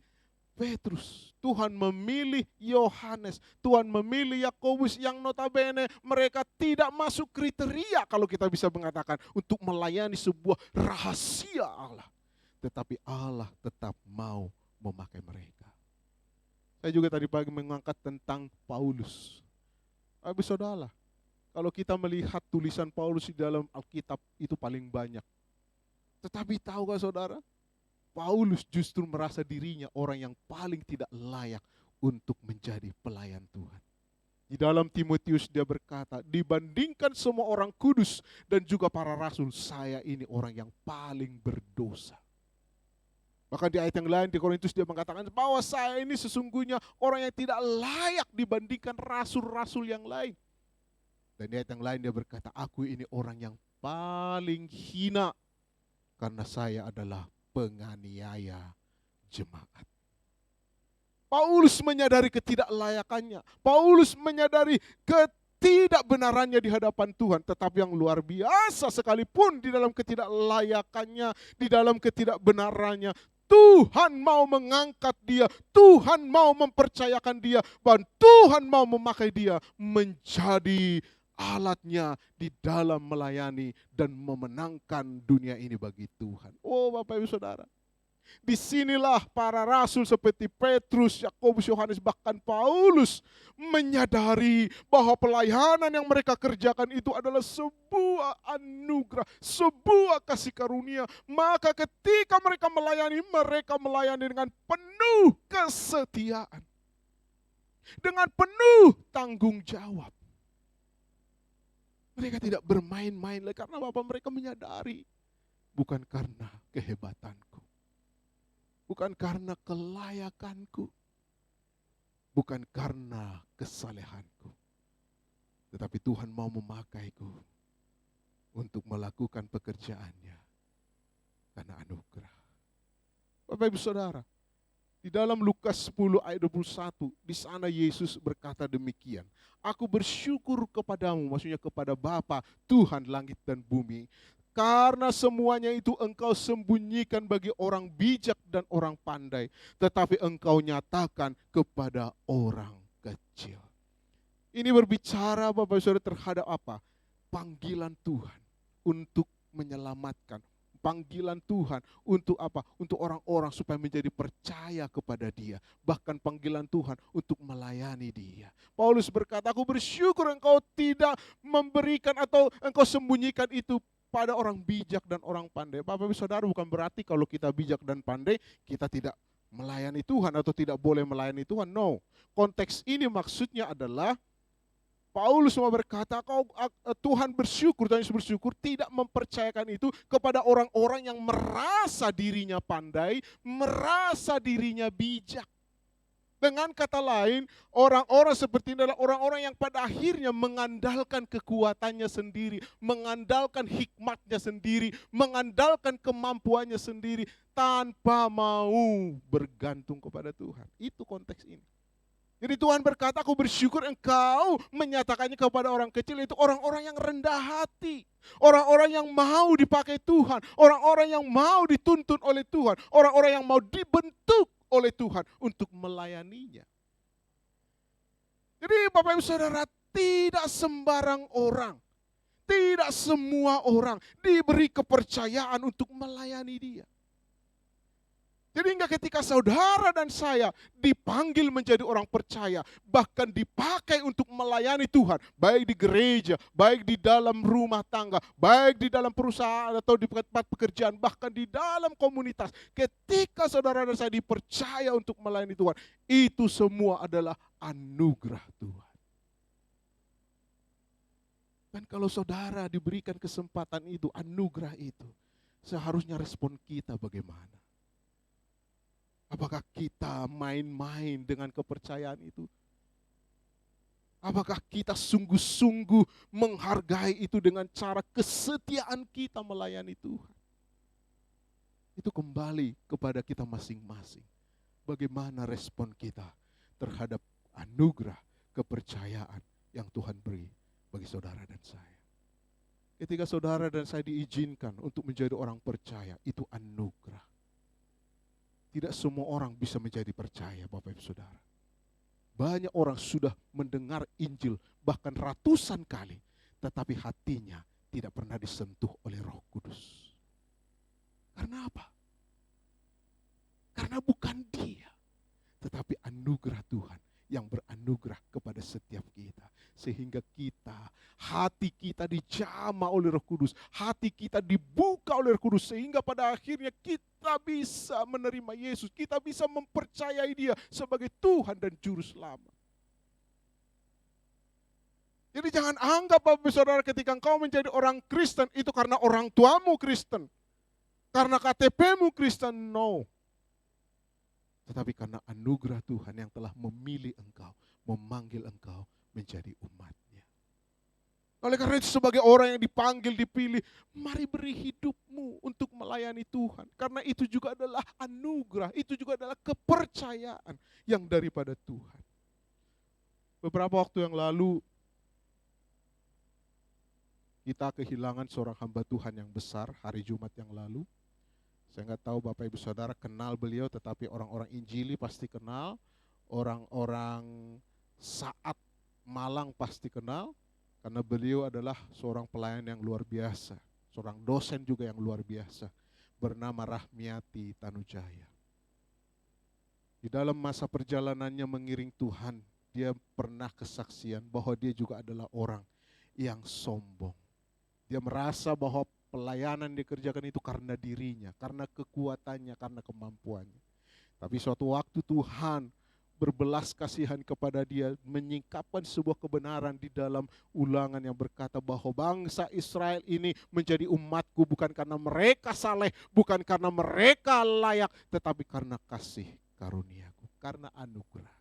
Petrus, Tuhan memilih Yohanes, Tuhan memilih Yakobus yang notabene mereka tidak masuk kriteria kalau kita bisa mengatakan untuk melayani sebuah rahasia Allah. Tetapi Allah tetap mau memakai mereka. Saya juga tadi pagi mengangkat tentang Paulus. Habis saudara, kalau kita melihat tulisan Paulus di dalam Alkitab itu paling banyak. Tetapi tahukah saudara? Paulus justru merasa dirinya orang yang paling tidak layak untuk menjadi pelayan Tuhan. Di dalam Timotius dia berkata, dibandingkan semua orang kudus dan juga para rasul, saya ini orang yang paling berdosa. Bahkan di ayat yang lain di Korintus dia mengatakan bahwa saya ini sesungguhnya orang yang tidak layak dibandingkan rasul-rasul yang lain. Dan di ayat yang lain dia berkata, aku ini orang yang paling hina karena saya adalah penganiaya jemaat. Paulus menyadari ketidaklayakannya. Paulus menyadari ketidakbenarannya di hadapan Tuhan. Tetapi yang luar biasa sekalipun di dalam ketidaklayakannya, di dalam ketidakbenarannya, Tuhan mau mengangkat dia, Tuhan mau mempercayakan dia, dan Tuhan mau memakai dia menjadi alatnya di dalam melayani dan memenangkan dunia ini bagi Tuhan. Oh Bapak Ibu Saudara, disinilah para rasul seperti Petrus, Yakobus, Yohanes, bahkan Paulus menyadari bahwa pelayanan yang mereka kerjakan itu adalah sebuah anugerah, sebuah kasih karunia. Maka ketika mereka melayani dengan penuh kesetiaan, dengan penuh tanggung jawab. Mereka tidak bermain-main lagi karena Bapak mereka menyadari bukan karena kehebatanku, bukan karena kelayakanku, bukan karena kesalehanku, tetapi Tuhan mau memakaiku untuk melakukan pekerjaannya karena anugerah. Bapak Ibu Saudara, di Di dalam Lukas 10 ayat 21, di sana Yesus berkata demikian. Aku bersyukur kepadamu, maksudnya kepada Bapa, Tuhan langit dan bumi. Karena semuanya itu engkau sembunyikan bagi orang bijak dan orang pandai. Tetapi engkau nyatakan kepada orang kecil. Ini berbicara Bapak Saudara terhadap apa? Panggilan Tuhan untuk menyelamatkan. Panggilan Tuhan untuk apa? Untuk orang-orang supaya menjadi percaya kepada Dia. Bahkan panggilan Tuhan untuk melayani Dia. Paulus berkata, aku bersyukur engkau tidak memberikan atau engkau sembunyikan itu pada orang bijak dan orang pandai. Bapak Ibu Saudara, bukan berarti kalau kita bijak dan pandai, kita tidak melayani Tuhan atau tidak boleh melayani Tuhan. No, konteks ini maksudnya adalah Paulus mau berkata, Tuhan bersyukur, Tuhan Yesus bersyukur tidak mempercayakan itu kepada orang-orang yang merasa dirinya pandai, merasa dirinya bijak. Dengan kata lain, orang-orang seperti ini adalah orang-orang yang pada akhirnya mengandalkan kekuatannya sendiri, mengandalkan hikmatnya sendiri, mengandalkan kemampuannya sendiri, tanpa mau bergantung kepada Tuhan. Itu konteks ini. Jadi Tuhan berkata, aku bersyukur engkau menyatakannya kepada orang kecil, itu orang-orang yang rendah hati. Orang-orang yang mau dipakai Tuhan, orang-orang yang mau dituntun oleh Tuhan, orang-orang yang mau dibentuk oleh Tuhan untuk melayaninya. Jadi Bapak Ibu Saudara, tidak sembarang orang, tidak semua orang diberi kepercayaan untuk melayani Dia. Jadi hingga ketika saudara dan saya dipanggil menjadi orang percaya, bahkan dipakai untuk melayani Tuhan, baik di gereja, baik di dalam rumah tangga, baik di dalam perusahaan atau di tempat pekerjaan, bahkan di dalam komunitas. Ketika saudara dan saya dipercaya untuk melayani Tuhan, itu semua adalah anugerah Tuhan. Dan kalau saudara diberikan kesempatan itu, anugerah itu, seharusnya respon kita bagaimana? Apakah kita main-main dengan kepercayaan itu? Apakah kita sungguh-sungguh menghargai itu dengan cara kesetiaan kita melayani Tuhan? Itu kembali kepada kita masing-masing. Bagaimana respon kita terhadap anugerah kepercayaan yang Tuhan beri bagi saudara dan saya. Ketika saudara dan saya diizinkan untuk menjadi orang percaya, itu anugerah. Tidak semua orang bisa menjadi percaya, Bapak Ibu Saudara. Banyak orang sudah mendengar Injil bahkan ratusan kali, tetapi hatinya tidak pernah disentuh oleh Roh Kudus. Karena apa? Karena bukan dia, tetapi anugerah Tuhan yang beranugerah kepada setiap kita. Sehingga kita, hati kita dijamah oleh Roh Kudus, hati kita dibuka oleh Roh Kudus, sehingga pada akhirnya kita bisa menerima Yesus, kita bisa mempercayai Dia sebagai Tuhan dan Juru Selamat. Jadi jangan anggap Bapak Saudara ketika engkau menjadi orang Kristen itu karena orang tuamu Kristen, karena KTP-mu Kristen, no. Tetapi karena anugerah Tuhan yang telah memilih engkau, memanggil engkau menjadi umatnya. Oleh karena itu sebagai orang yang dipanggil, dipilih, mari beri hidupmu untuk melayani Tuhan. Karena itu juga adalah anugerah, itu juga adalah kepercayaan yang daripada Tuhan. Beberapa waktu yang lalu, kita kehilangan seorang hamba Tuhan yang besar hari Jumat yang lalu. Saya nggak tahu Bapak Ibu Saudara kenal beliau, tetapi orang-orang Injili pasti kenal, orang-orang Saat Malang pasti kenal, karena beliau adalah seorang pelayan yang luar biasa, seorang dosen juga yang luar biasa, bernama Rahmiati Tanujaya. Di dalam masa perjalanannya mengiring Tuhan, dia pernah kesaksian bahwa dia juga adalah orang yang sombong. Dia merasa bahwa pelayanan dikerjakan itu karena dirinya, karena kekuatannya, karena kemampuannya. Tapi suatu waktu Tuhan berbelas kasihan kepada dia, menyingkapkan sebuah kebenaran di dalam Ulangan yang berkata bahwa bangsa Israel ini menjadi umatku bukan karena mereka saleh, bukan karena mereka layak, tetapi karena kasih karuniaku, karena anugerah.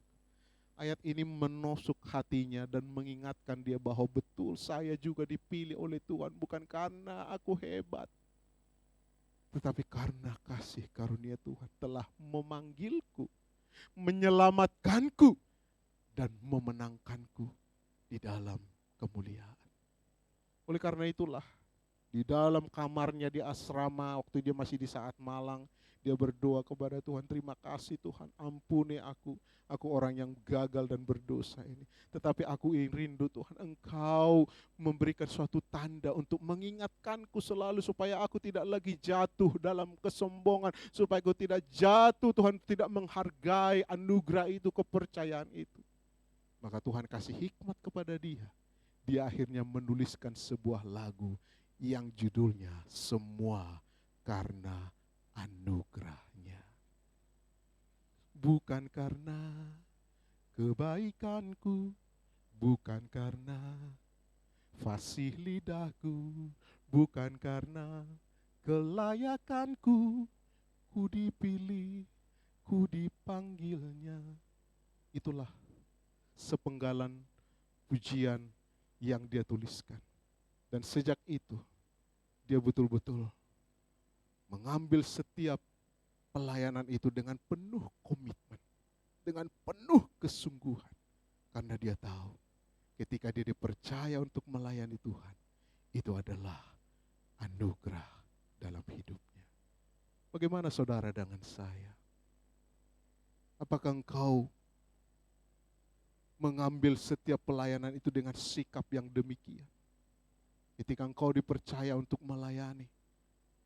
Ayat ini menusuk hatinya dan mengingatkan dia bahwa betul saya juga dipilih oleh Tuhan bukan karena aku hebat, tetapi karena kasih karunia Tuhan telah memanggilku menyelamatkanku, dan memenangkanku di dalam kemuliaan. Oleh karena itulah, di dalam kamarnya di asrama, waktu dia masih di saat malang, dia berdoa kepada Tuhan, terima kasih Tuhan, ampuni aku orang yang gagal dan berdosa ini. Tetapi aku ingin rindu Tuhan, Engkau memberikan suatu tanda untuk mengingatkanku selalu supaya aku tidak lagi jatuh dalam kesombongan, supaya aku tidak jatuh, Tuhan tidak menghargai anugerah itu, kepercayaan itu. Maka Tuhan kasih hikmat kepada dia. Dia akhirnya menuliskan sebuah lagu yang judulnya Semua Karena Anugerahnya. Bukan karena kebaikanku, bukan karena fasih lidahku, bukan karena kelayakanku, ku dipilih, ku dipanggilnya. Itulah sepenggalan pujian yang dia tuliskan. Dan sejak itu, dia betul-betul mengambil setiap pelayanan itu dengan penuh komitmen, dengan penuh kesungguhan. Karena dia tahu, ketika dia dipercaya untuk melayani Tuhan, itu adalah anugerah dalam hidupnya. Bagaimana saudara dengan saya? Apakah engkau mengambil setiap pelayanan itu dengan sikap yang demikian? Ketika engkau dipercaya untuk melayani,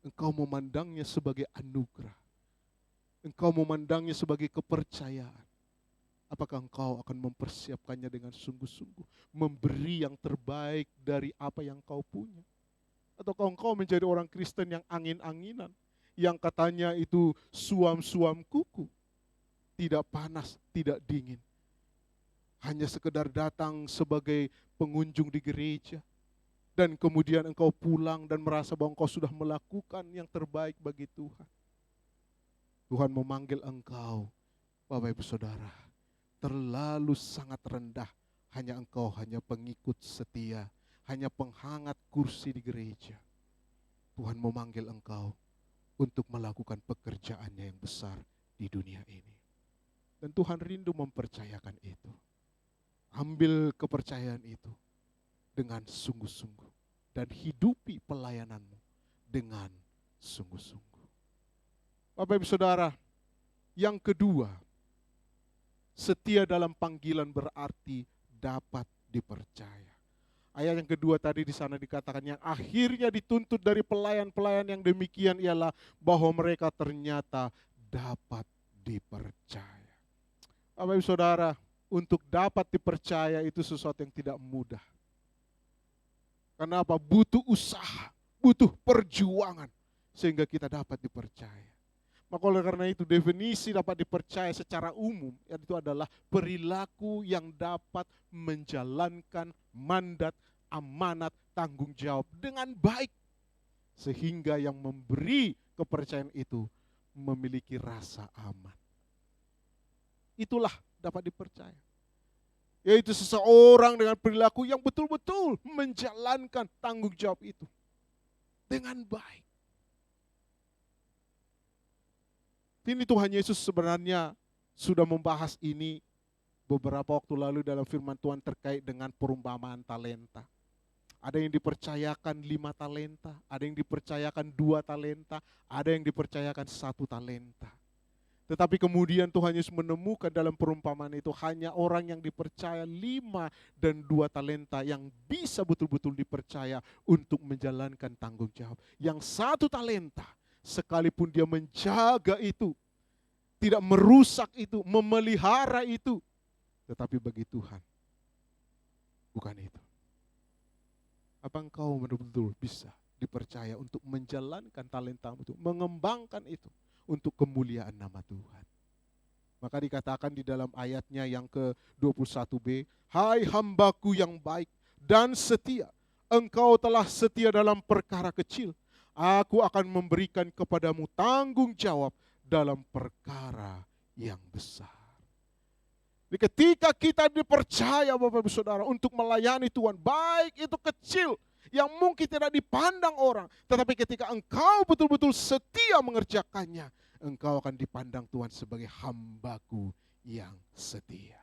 engkau memandangnya sebagai anugerah. Engkau memandangnya sebagai kepercayaan. Apakah engkau akan mempersiapkannya dengan sungguh-sungguh, memberi yang terbaik dari apa yang kau punya? Ataukah engkau menjadi orang Kristen yang angin-anginan, yang katanya itu suam-suam kuku, tidak panas, tidak dingin, hanya sekedar datang sebagai pengunjung di gereja, dan kemudian engkau pulang dan merasa bahwa engkau sudah melakukan yang terbaik bagi Tuhan? Tuhan memanggil engkau, Bapak Ibu Saudara, terlalu sangat rendah. Engkau hanya pengikut setia, hanya penghangat kursi di gereja. Tuhan memanggil engkau untuk melakukan pekerjaannya yang besar di dunia ini. Dan Tuhan rindu mempercayakan itu. Ambil kepercayaan itu dengan sungguh-sungguh dan hidupi pelayananmu dengan sungguh-sungguh. Bapak Ibu Saudara, yang kedua, setia dalam panggilan berarti dapat dipercaya. Ayat yang kedua tadi di sana dikatakan yang akhirnya dituntut dari pelayan-pelayan yang demikian ialah bahwa mereka ternyata dapat dipercaya. Bapak Ibu Saudara, untuk dapat dipercaya itu sesuatu yang tidak mudah. Kenapa? Butuh usaha, butuh perjuangan sehingga kita dapat dipercaya. Maka oleh karena itu definisi dapat dipercaya secara umum itu adalah perilaku yang dapat menjalankan mandat, amanat, tanggung jawab dengan baik. Sehingga yang memberi kepercayaan itu memiliki rasa aman. Itulah dapat dipercaya. Yaitu seseorang dengan perilaku yang betul-betul menjalankan tanggung jawab itu dengan baik. Ini Tuhan Yesus sebenarnya sudah membahas ini beberapa waktu lalu dalam firman Tuhan terkait dengan perumpamaan talenta. Ada yang dipercayakan 5 talenta, ada yang dipercayakan 2 talenta, ada yang dipercayakan 1 talenta. Tetapi kemudian Tuhan Yesus menemukan dalam perumpamaan itu hanya orang yang dipercaya 5 dan 2 talenta yang bisa betul-betul dipercaya untuk menjalankan tanggung jawab. Yang 1 talenta, sekalipun dia menjaga itu, tidak merusak itu, memelihara itu, tetapi bagi Tuhan bukan itu. Apa engkau betul-betul bisa dipercaya untuk menjalankan talentamu itu, mengembangkan itu untuk kemuliaan nama Tuhan? Maka dikatakan di dalam ayatnya yang ke-21b, hai hambaku yang baik dan setia, engkau telah setia dalam perkara kecil, aku akan memberikan kepadamu tanggung jawab dalam perkara yang besar. Jadi ketika kita dipercaya Bapak Ibu Saudara untuk melayani Tuhan, baik itu kecil yang mungkin tidak dipandang orang, tetapi ketika engkau betul-betul setia mengerjakannya, engkau akan dipandang Tuhan sebagai hambaku yang setia.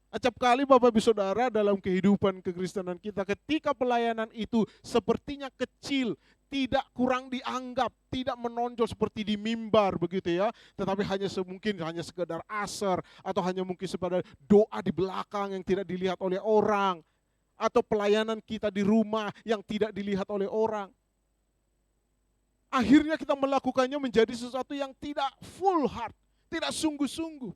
Acap kali Bapak Ibu Saudara dalam kehidupan kekristenan kita ketika pelayanan itu sepertinya kecil, tidak kurang dianggap, tidak menonjol seperti di mimbar begitu ya, tetapi mungkin hanya sekedar asar atau hanya mungkin sekedar doa di belakang yang tidak dilihat oleh orang, atau pelayanan kita di rumah yang tidak dilihat oleh orang. Akhirnya kita melakukannya menjadi sesuatu yang tidak full heart, tidak sungguh-sungguh.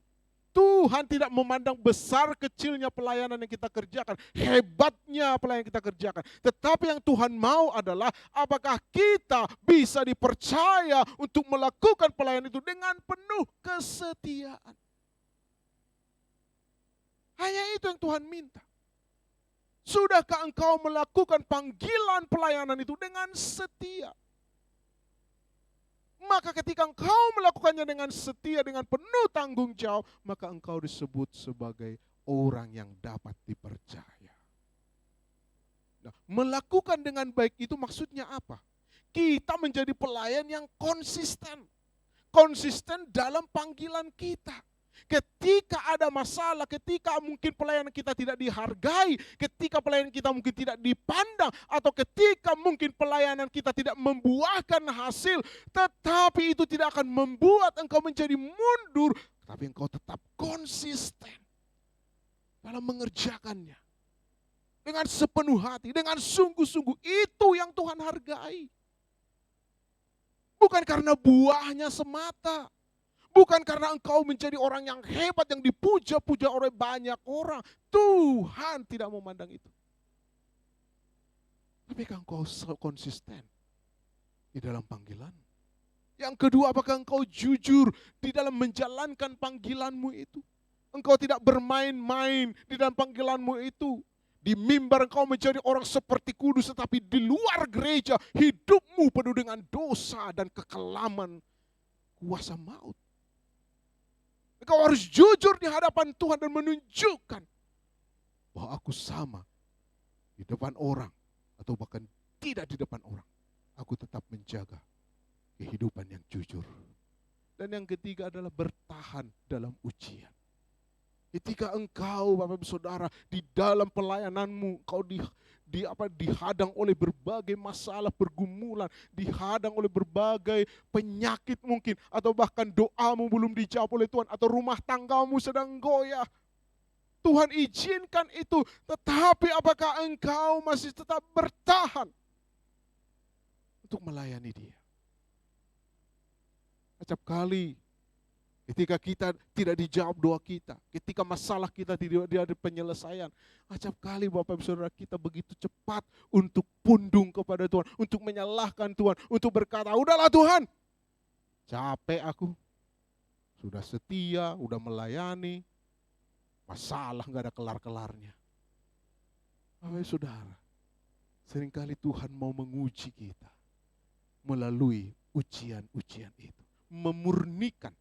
Tuhan tidak memandang besar kecilnya pelayanan yang kita kerjakan, hebatnya pelayanan yang kita kerjakan. Tetapi yang Tuhan mau adalah apakah kita bisa dipercaya untuk melakukan pelayanan itu dengan penuh kesetiaan. Hanya itu yang Tuhan minta. Sudahkah engkau melakukan panggilan pelayanan itu dengan setia? Maka ketika engkau melakukannya dengan setia, dengan penuh tanggung jawab, maka engkau disebut sebagai orang yang dapat dipercaya. Nah, melakukan dengan baik itu maksudnya apa? Kita menjadi pelayan yang konsisten. Konsisten dalam panggilan kita. Ketika ada masalah, ketika mungkin pelayanan kita tidak dihargai, ketika pelayanan kita mungkin tidak dipandang, atau ketika mungkin pelayanan kita tidak membuahkan hasil, tetapi itu tidak akan membuat engkau menjadi mundur, tapi engkau tetap konsisten dalam mengerjakannya. Dengan sepenuh hati, dengan sungguh-sungguh, itu yang Tuhan hargai. Bukan karena buahnya semata. Bukan karena engkau menjadi orang yang hebat, yang dipuja-puja oleh banyak orang. Tuhan tidak memandang itu. Tapi engkau konsisten di dalam panggilan. Yang kedua, apakah engkau jujur di dalam menjalankan panggilanmu itu? Engkau tidak bermain-main di dalam panggilanmu itu. Di mimbar engkau menjadi orang seperti kudus, tetapi di luar gereja hidupmu penuh dengan dosa dan kekelaman kuasa maut. Engkau harus jujur di hadapan Tuhan dan menunjukkan bahwa aku sama di depan orang atau bahkan tidak di depan orang. Aku tetap menjaga kehidupan yang jujur. Dan yang ketiga adalah bertahan dalam ujian. Ketika engkau Bapak Ibu Saudara di dalam pelayananmu engkau dihadang oleh berbagai masalah, pergumulan, dihadang oleh berbagai penyakit mungkin, atau bahkan doamu belum dijawab oleh Tuhan, atau rumah tanggamu sedang goyah. Tuhan izinkan itu, tetapi apakah engkau masih tetap bertahan untuk melayani Dia? Acap kali ketika kita tidak dijawab doa kita, ketika masalah kita tidak ada penyelesaian, acap kali Bapak Ibu Saudara kita begitu cepat untuk pundung kepada Tuhan, untuk menyalahkan Tuhan, untuk berkata, udahlah Tuhan, capek aku, sudah setia, udah melayani, masalah gak ada kelar-kelarnya. Bapak Ibu Saudara, seringkali Tuhan mau menguji kita melalui ujian-ujian itu, memurnikan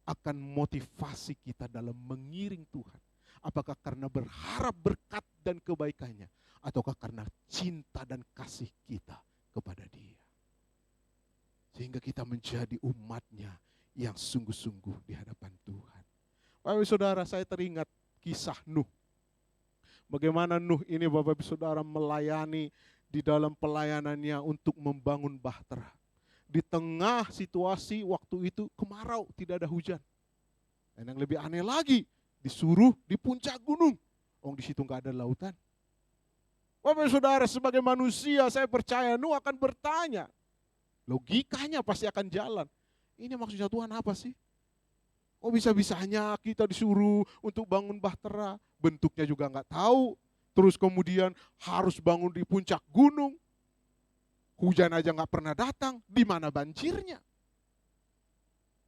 akan motivasi kita dalam mengiring Tuhan. Apakah karena berharap berkat dan kebaikannya, ataukah karena cinta dan kasih kita kepada Dia. Sehingga kita menjadi umat-Nya yang sungguh-sungguh di hadapan Tuhan. Bapak Ibu Saudara, saya teringat kisah Nuh. Bagaimana Nuh ini Bapak Ibu Saudara melayani di dalam pelayanannya untuk membangun bahtera. Di tengah situasi waktu itu kemarau, tidak ada hujan. Dan yang lebih aneh lagi, disuruh di puncak gunung. Di situ nggak ada lautan. Bapak Saudara, sebagai manusia saya percaya Nuh akan bertanya. Logikanya pasti akan jalan. Ini maksudnya Tuhan apa sih? Kok bisa-bisanya kita disuruh untuk bangun bahtera? Bentuknya juga nggak tahu. Terus kemudian harus bangun di puncak gunung. Hujan aja nggak pernah datang, di mana banjirnya?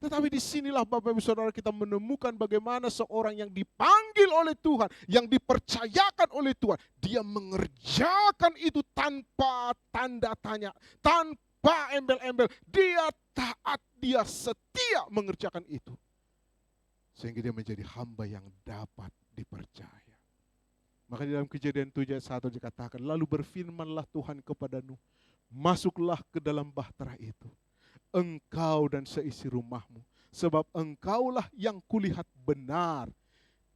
Tetapi disinilah Bapak Ibu Saudara kita menemukan bagaimana seorang yang dipanggil oleh Tuhan, yang dipercayakan oleh Tuhan, dia mengerjakan itu tanpa tanda tanya, tanpa embel-embel. Dia taat, dia setia mengerjakan itu. Sehingga dia menjadi hamba yang dapat dipercaya. Maka di dalam Kejadian 7 ayat 1 dikatakan, lalu berfirmanlah Tuhan kepada Nuh, masuklah ke dalam bahtera itu, engkau dan seisi rumahmu, sebab engkaulah yang kulihat benar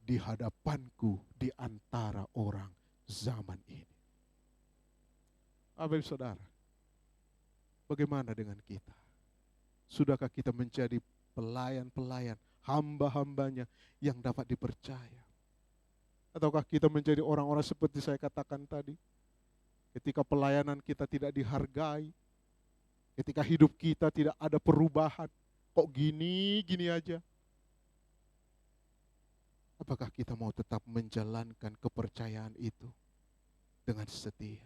di hadapanku di antara orang zaman ini. Bapak Saudara, bagaimana dengan kita? Sudahkah kita menjadi pelayan-pelayan, hamba-hambanya yang dapat dipercaya? Ataukah kita menjadi orang-orang seperti saya katakan tadi? Ketika pelayanan kita tidak dihargai, ketika hidup kita tidak ada perubahan, kok gini aja. Apakah kita mau tetap menjalankan kepercayaan itu dengan setia,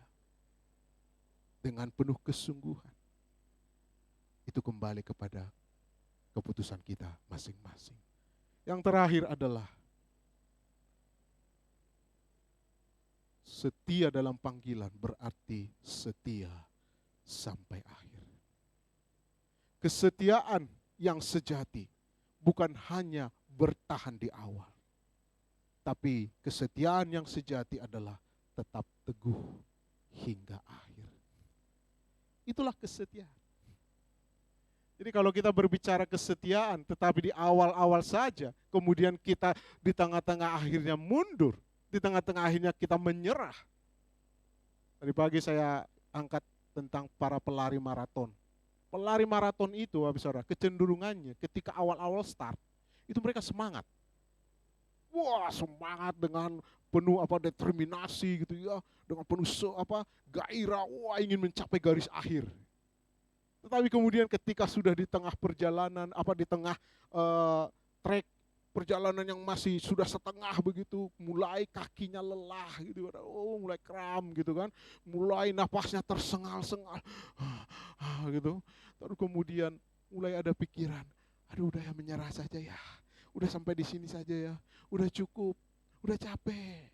dengan penuh kesungguhan? Itu kembali kepada keputusan kita masing-masing. Yang terakhir adalah setia dalam panggilan berarti setia sampai akhir. Kesetiaan yang sejati bukan hanya bertahan di awal, tapi kesetiaan yang sejati adalah tetap teguh hingga akhir. Itulah kesetiaan. Jadi kalau kita berbicara kesetiaan, tetapi di awal-awal saja, kemudian kita di tengah-tengah akhirnya mundur, di tengah-tengah akhirnya kita menyerah. Tadi pagi saya angkat tentang para pelari maraton. Pelari maraton itu, saudara, kecenderungannya ketika awal-awal start, itu mereka semangat. Wah, semangat dengan penuh determinasi gitu ya, dengan penuh gairah, wah ingin mencapai garis akhir. Tetapi kemudian ketika sudah di tengah perjalanan, di tengah trek perjalanan yang masih sudah setengah begitu, mulai kakinya lelah gitu, mulai kram gitu kan, mulai napasnya tersengal-sengal, gitu. Terus kemudian mulai ada pikiran, aduh udah ya menyerah saja ya, udah sampai di sini saja ya, udah cukup, udah capek.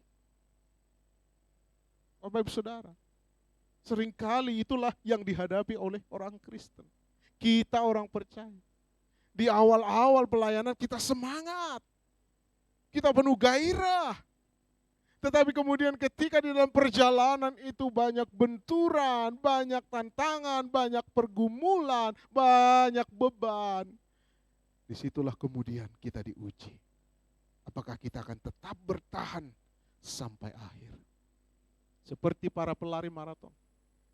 Bapak Ibu Saudara, seringkali itulah yang dihadapi oleh orang Kristen. Kita orang percaya. Di awal-awal pelayanan kita semangat. Kita penuh gairah. Tetapi kemudian ketika di dalam perjalanan itu banyak benturan, banyak tantangan, banyak pergumulan, banyak beban. Disitulah kemudian kita diuji. Apakah kita akan tetap bertahan sampai akhir? Seperti para pelari maraton.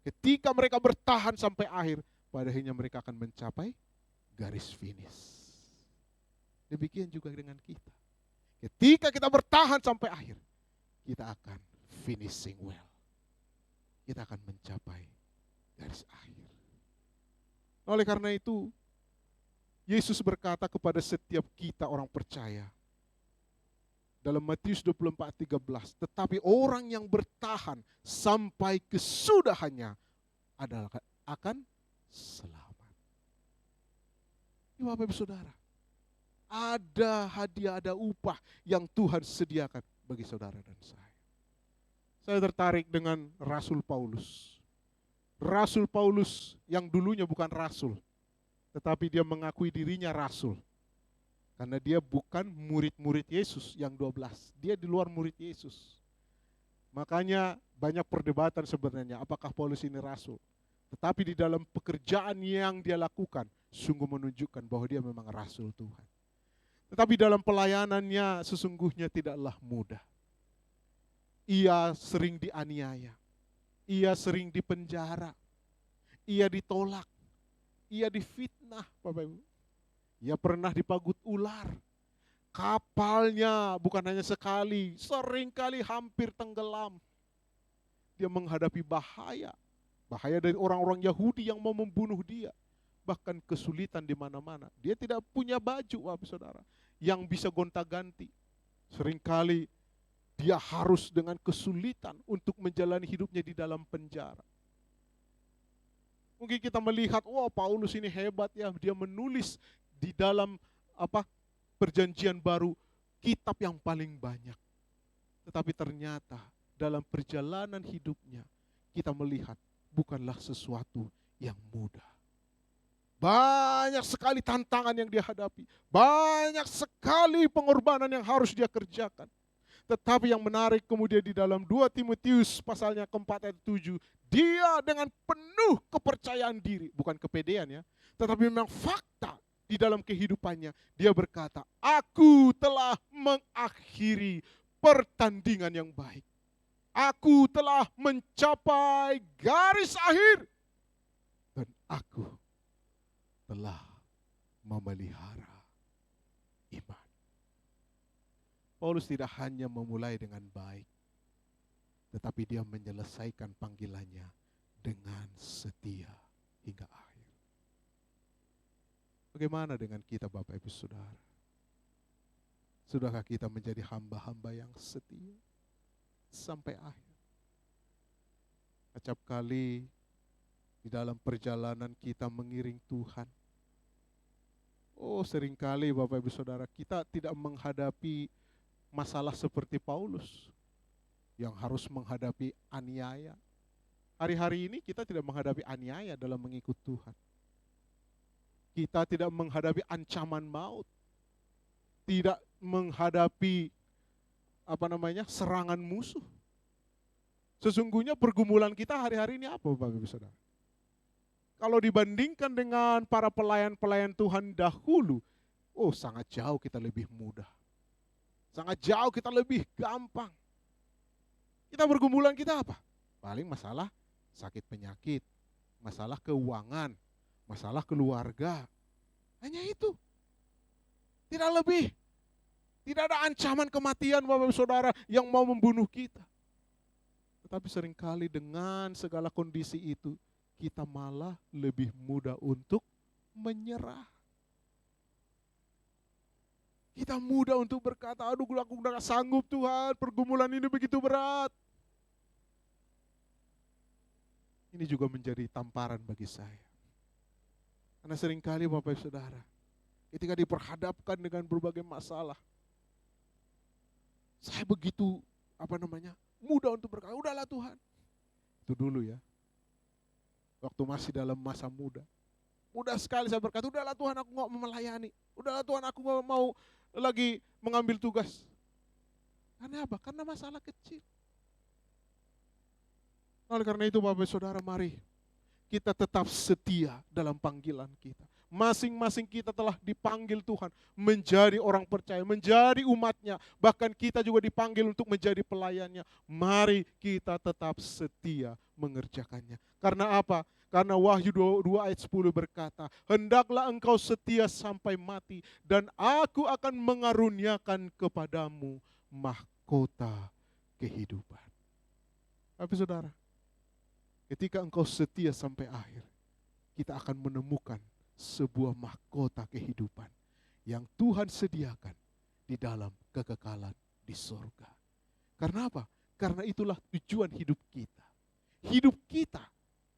Ketika mereka bertahan sampai akhir, pada akhirnya mereka akan mencapai garis finish. Demikian juga dengan kita. Ketika kita bertahan sampai akhir, kita akan finishing well. Kita akan mencapai garis akhir. Oleh karena itu, Yesus berkata kepada setiap kita orang percaya, dalam Matius 24:13, tetapi orang yang bertahan sampai kesudahannya adalah akan selamat. Bapak Ibu Saudara, ada hadiah, ada upah yang Tuhan sediakan bagi saudara dan saya. Saya tertarik dengan Rasul Paulus. Rasul Paulus yang dulunya bukan rasul, tetapi dia mengakui dirinya rasul. Karena dia bukan murid-murid Yesus yang 12. Dia di luar murid Yesus. Makanya banyak perdebatan sebenarnya apakah Paulus ini rasul. Tetapi di dalam pekerjaan yang dia lakukan sungguh menunjukkan bahwa dia memang rasul Tuhan. Tetapi dalam pelayanannya sesungguhnya tidaklah mudah. Ia sering dianiaya. Ia sering dipenjara. Ia ditolak. Ia difitnah, Bapak Ibu. Ia pernah dipagut ular. Kapalnya bukan hanya sekali, seringkali hampir tenggelam. Dia menghadapi bahaya. Bahaya dari orang-orang Yahudi yang mau membunuh dia. Bahkan kesulitan di mana-mana. Dia tidak punya baju, saudara, yang bisa gonta-ganti. Seringkali dia harus dengan kesulitan untuk menjalani hidupnya di dalam penjara. Mungkin kita melihat, wah Paulus ini hebat ya, dia menulis di dalam perjanjian baru kitab yang paling banyak. Tetapi ternyata dalam perjalanan hidupnya kita melihat bukanlah sesuatu yang mudah. Banyak sekali tantangan yang dia hadapi. Banyak sekali pengorbanan yang harus dia kerjakan. Tetapi yang menarik kemudian di dalam 2 Timotius pasalnya keempat ayat 7. Dia dengan penuh kepercayaan diri. Bukan kepedean ya. Tetapi memang fakta. di dalam kehidupannya. Dia berkata, aku telah mengakhiri pertandingan yang baik. Aku telah mencapai garis akhir. Dan aku telah memelihara iman. Paulus tidak hanya memulai dengan baik, tetapi dia menyelesaikan panggilannya dengan setia hingga akhir. Bagaimana dengan kita Bapak Ibu Saudara? Sudahkah kita menjadi hamba-hamba yang setia sampai akhir? Acap kali di dalam perjalanan kita mengiring Tuhan, seringkali Bapak Ibu Saudara, kita tidak menghadapi masalah seperti Paulus yang harus menghadapi aniaya. Hari-hari ini kita tidak menghadapi aniaya dalam mengikut Tuhan. Kita tidak menghadapi ancaman maut. Tidak menghadapi serangan musuh. Sesungguhnya pergumulan kita hari-hari ini apa Bapak Ibu Saudara? Kalau dibandingkan dengan para pelayan-pelayan Tuhan dahulu, sangat jauh kita lebih mudah. Sangat jauh kita lebih gampang. Kita pergumulan kita apa? Paling masalah sakit penyakit, masalah keuangan, masalah keluarga. Hanya itu. Tidak lebih. Tidak ada ancaman kematian Bapak Ibu Saudara yang mau membunuh kita. Tetapi seringkali dengan segala kondisi itu, kita malah lebih mudah untuk menyerah. Kita mudah untuk berkata, aduh aku udah gak sanggup Tuhan, pergumulan ini begitu berat. Ini juga menjadi tamparan bagi saya. Karena seringkali Bapak Ibu Saudara, ketika diperhadapkan dengan berbagai masalah, saya begitu mudah untuk berkata, udahlah Tuhan. Itu dulu ya. Waktu masih dalam masa muda. Mudah sekali saya berkata, udahlah Tuhan aku gak mau melayani. Udahlah Tuhan aku gak mau lagi mengambil tugas. Karena apa? Karena masalah kecil. Oleh karena itu Bapak Saudara, mari kita tetap setia dalam panggilan kita. Masing-masing kita telah dipanggil Tuhan menjadi orang percaya, menjadi umatnya. Bahkan kita juga dipanggil untuk menjadi pelayannya. Mari kita tetap setia mengerjakannya. Karena apa? Karena Wahyu 2 ayat 10 berkata, hendaklah engkau setia sampai mati dan aku akan mengaruniakan kepadamu mahkota kehidupan. Tapi saudara, ketika engkau setia sampai akhir, kita akan menemukan sebuah mahkota kehidupan yang Tuhan sediakan di dalam kekekalan di surga. Karena apa? Karena itulah tujuan hidup kita. Hidup kita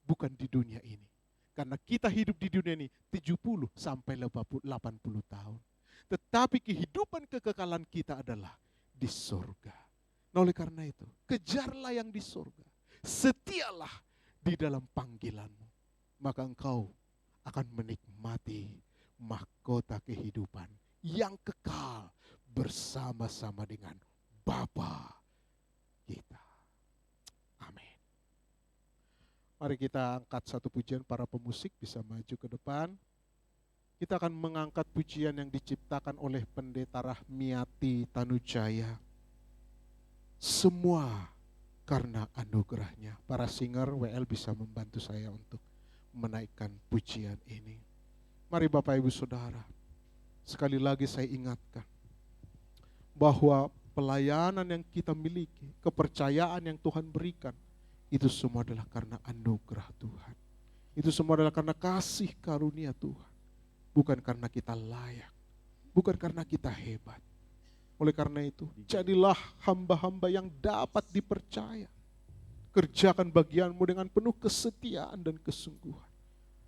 bukan di dunia ini. Karena kita hidup di dunia ini 70 sampai 80 tahun. Tetapi kehidupan kekekalan kita adalah di surga. Nah, oleh karena itu, kejarlah yang di surga. Setialah di dalam panggilanmu. Maka engkau akan menikmati mahkota kehidupan yang kekal bersama-sama dengan Bapa kita. Amin. Mari kita angkat satu pujian, para pemusik bisa maju ke depan. Kita akan mengangkat pujian yang diciptakan oleh Pendeta Rahmiati Tanujaya. Semua karena anugerahnya. Para singer WL bisa membantu saya untuk menaikkan pujian ini. Mari Bapak Ibu Saudara, sekali lagi saya ingatkan bahwa pelayanan yang kita miliki, kepercayaan yang Tuhan berikan, itu semua adalah karena anugerah Tuhan. Itu semua adalah karena kasih karunia Tuhan. Bukan karena kita layak, bukan karena kita hebat. Oleh karena itu, jadilah hamba-hamba yang dapat dipercaya. Kerjakan bagianmu dengan penuh kesetiaan dan kesungguhan.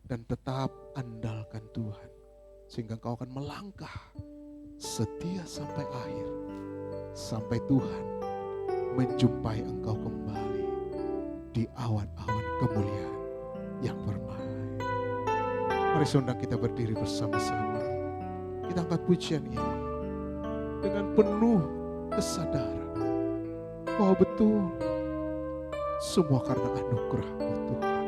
Dan tetap andalkan Tuhan. Sehingga engkau akan melangkah setia sampai akhir. Sampai Tuhan menjumpai engkau kembali di awan-awan kemuliaan yang permai. Mari saudara kita berdiri bersama-sama. Kita angkat pujian ini dengan penuh kesadaran bahwa betul semua karena anugerah-Mu Tuhan.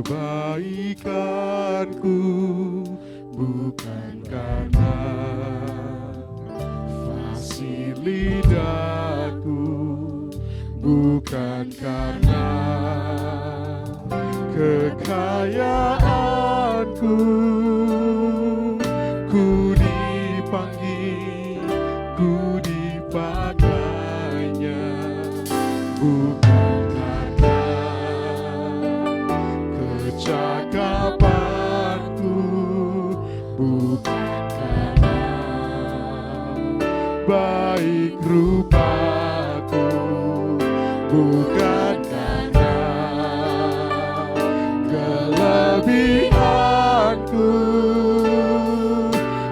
kebaikanku, bukan karena fasih lidahku, bukan karena kekayaanku. Ku dipanggil, ku dipakainya, bukan karena kecakapanku, bukan karena baik rupaku, bukan karena kelebihanku.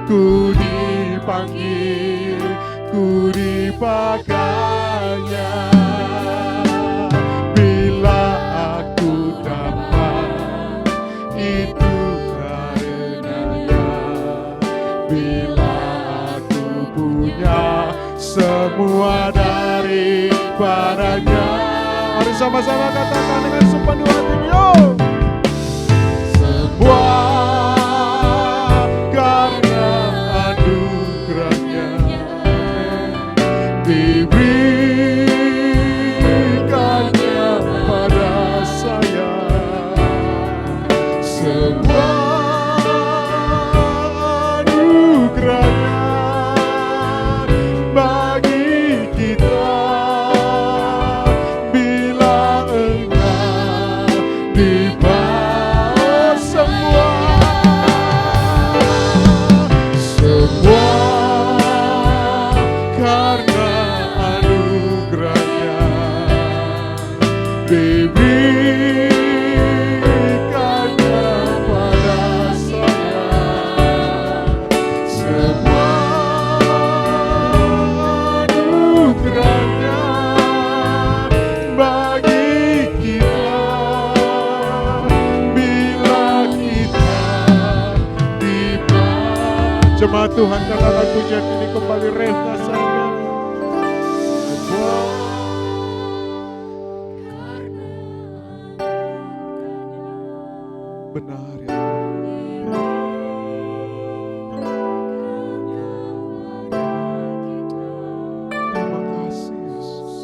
Ku dipanggil, ku dipakainya. Bila aku dapat, itu karenanya. Bila aku punya semua daripadanya. Mari sama-sama katakan dengan sumpah di hati, yo. Semua karena anugerahnya diberikannya pada saya. Semua anugerahnya bagi kita bila engkau dibawa semua. Semua karena anugerahnya diberikannya pada saya. Semua anugerahnya bagi kita bila kita dipakai. Jemaat Tuhan, katakan pujian ini kembali rela saja. Benar ya. Terima kasih Yesus.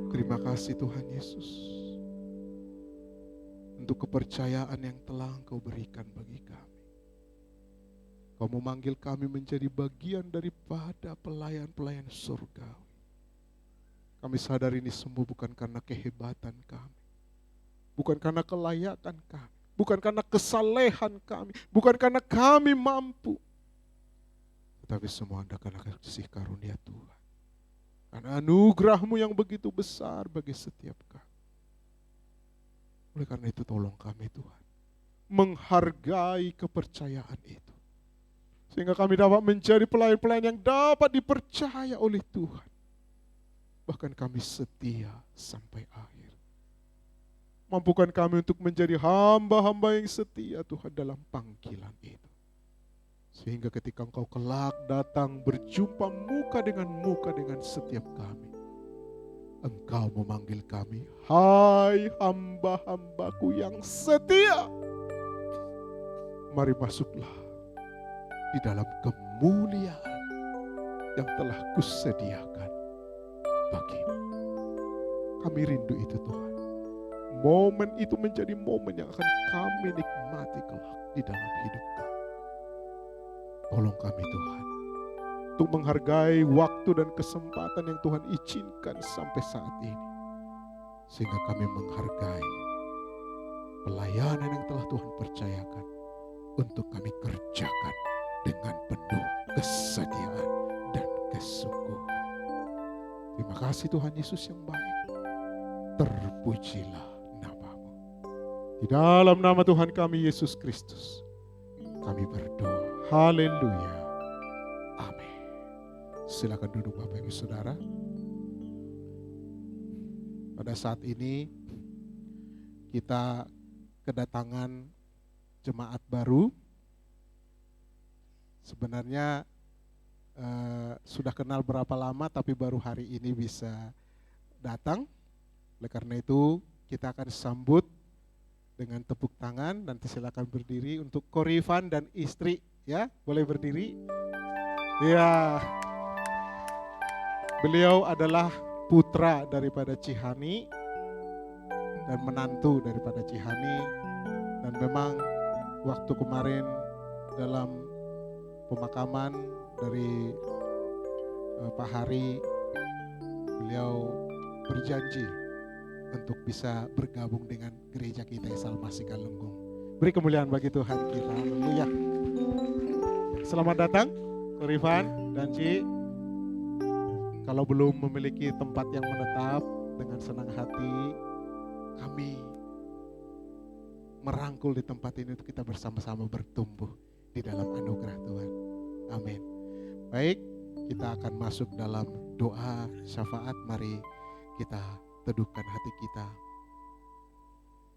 Terima kasih Tuhan Yesus untuk kepercayaan yang telah Engkau berikan bagi kami. Kau memanggil kami menjadi bagian daripada pelayan-pelayan surga. Kami sadar ini semua bukan karena kehebatan kami, bukan karena kelayakan kami, bukan karena kesalehan kami, bukan karena kami mampu, tetapi semua karena kasih karunia Tuhan. Karena anugerah-Mu yang begitu besar bagi setiap kami. Oleh karena itu tolong kami Tuhan, menghargai kepercayaan itu. Sehingga kami dapat menjadi pelayan-pelayan yang dapat dipercaya oleh Tuhan. Bahkan kami setia sampai akhir. Mampukan kami untuk menjadi hamba-hamba yang setia Tuhan dalam panggilan itu. Sehingga ketika Engkau kelak datang berjumpa muka dengan setiap kami, Engkau memanggil kami, hai hamba-hambaku yang setia. Mari masuklah di dalam kemuliaan yang telah kusediakan bagimu. Kami rindu itu Tuhan. Momen itu menjadi momen yang akan kami nikmati kelak di dalam hidup kami. Tolong kami Tuhan, untuk menghargai waktu dan kesempatan yang Tuhan izinkan sampai saat ini. Sehingga kami menghargai pelayanan yang telah Tuhan percayakan untuk kami kerjakan dengan penuh kesediaan dan kesungguhan. Terima kasih Tuhan Yesus yang baik. Terpujilah nama-Mu. Di dalam nama Tuhan kami Yesus Kristus, kami berdoa. Haleluya. Amin. Silakan duduk Bapak Ibu Saudara. Pada saat ini kita kedatangan jemaat baru. Sebenarnya sudah kenal berapa lama, tapi baru hari ini bisa datang. Oleh karena itu kita akan sambut dengan tepuk tangan. Nanti silakan berdiri untuk Korifan dan istri, ya, boleh berdiri. Ya, beliau adalah putra daripada Cihani dan menantu daripada Cihani. Dan memang waktu kemarin dalam pemakaman dari Pak Hari, beliau berjanji untuk bisa bergabung dengan gereja kita Salmasi Galunggung. Beri kemuliaan bagi Tuhan kita. Haleluya. Selamat datang Korifan dan Ci. Kalau belum memiliki tempat yang menetap, dengan senang hati kami merangkul di tempat ini untuk kita bersama-sama bertumbuh di dalam anugerah Tuhan. Amin. Baik, kita akan masuk dalam doa syafaat. Mari kita teduhkan hati kita.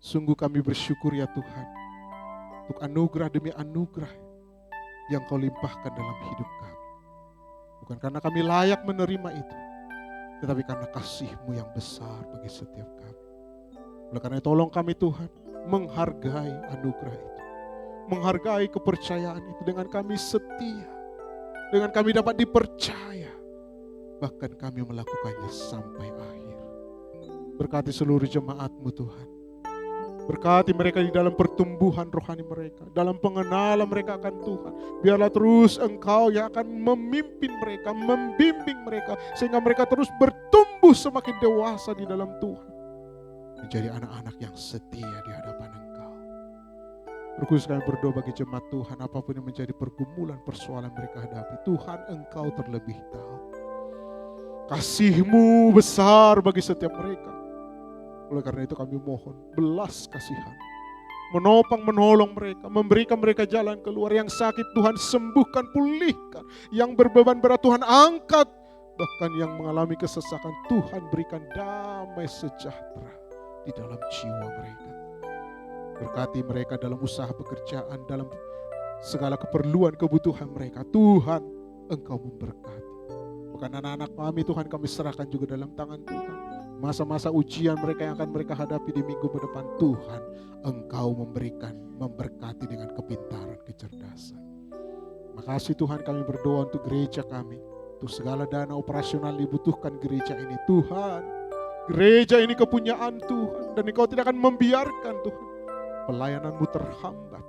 Sungguh kami bersyukur ya Tuhan, untuk anugerah demi anugerah yang Kau limpahkan dalam hidup kami. Bukan karena kami layak menerima itu, tetapi karena kasih-Mu yang besar bagi setiap kami. Oleh karena itu tolong kami Tuhan, menghargai anugerah itu, menghargai kepercayaan itu, dengan kami setia, dengan kami dapat dipercaya, bahkan kami melakukannya sampai akhir. Berkati seluruh jemaat-Mu Tuhan, berkati mereka di dalam pertumbuhan rohani mereka, dalam pengenalan mereka akan Tuhan. Biarlah terus Engkau yang akan memimpin mereka, membimbing mereka, sehingga mereka terus bertumbuh semakin dewasa di dalam Tuhan, menjadi anak-anak yang setia di hadapan Engkau. Berkhusus kami berdoa bagi jemaat Tuhan, apapun yang menjadi pergumulan, persoalan mereka hadapi, Tuhan Engkau terlebih tahu. Kasih-Mu besar bagi setiap mereka. Oleh karena itu kami mohon belas kasihan, menopang menolong mereka, memberikan mereka jalan keluar. Yang sakit Tuhan sembuhkan, pulihkan, yang berbeban berat Tuhan angkat, bahkan yang mengalami kesesakan Tuhan berikan damai sejahtera di dalam jiwa mereka. Berkati mereka dalam usaha pekerjaan, dalam segala keperluan kebutuhan mereka. Tuhan Engkau memberkati. Bahkan anak-anak kami Tuhan kami serahkan juga dalam tangan Tuhan. Masa-masa ujian mereka yang akan mereka hadapi di minggu depan, Tuhan Engkau memberikan, memberkati dengan kepintaran, kecerdasan. Makasih Tuhan, kami berdoa untuk gereja kami, untuk segala dana operasional dibutuhkan gereja ini. Tuhan, gereja ini kepunyaan Tuhan, dan Engkau tidak akan membiarkan Tuhan pelayanan-Mu terhambat.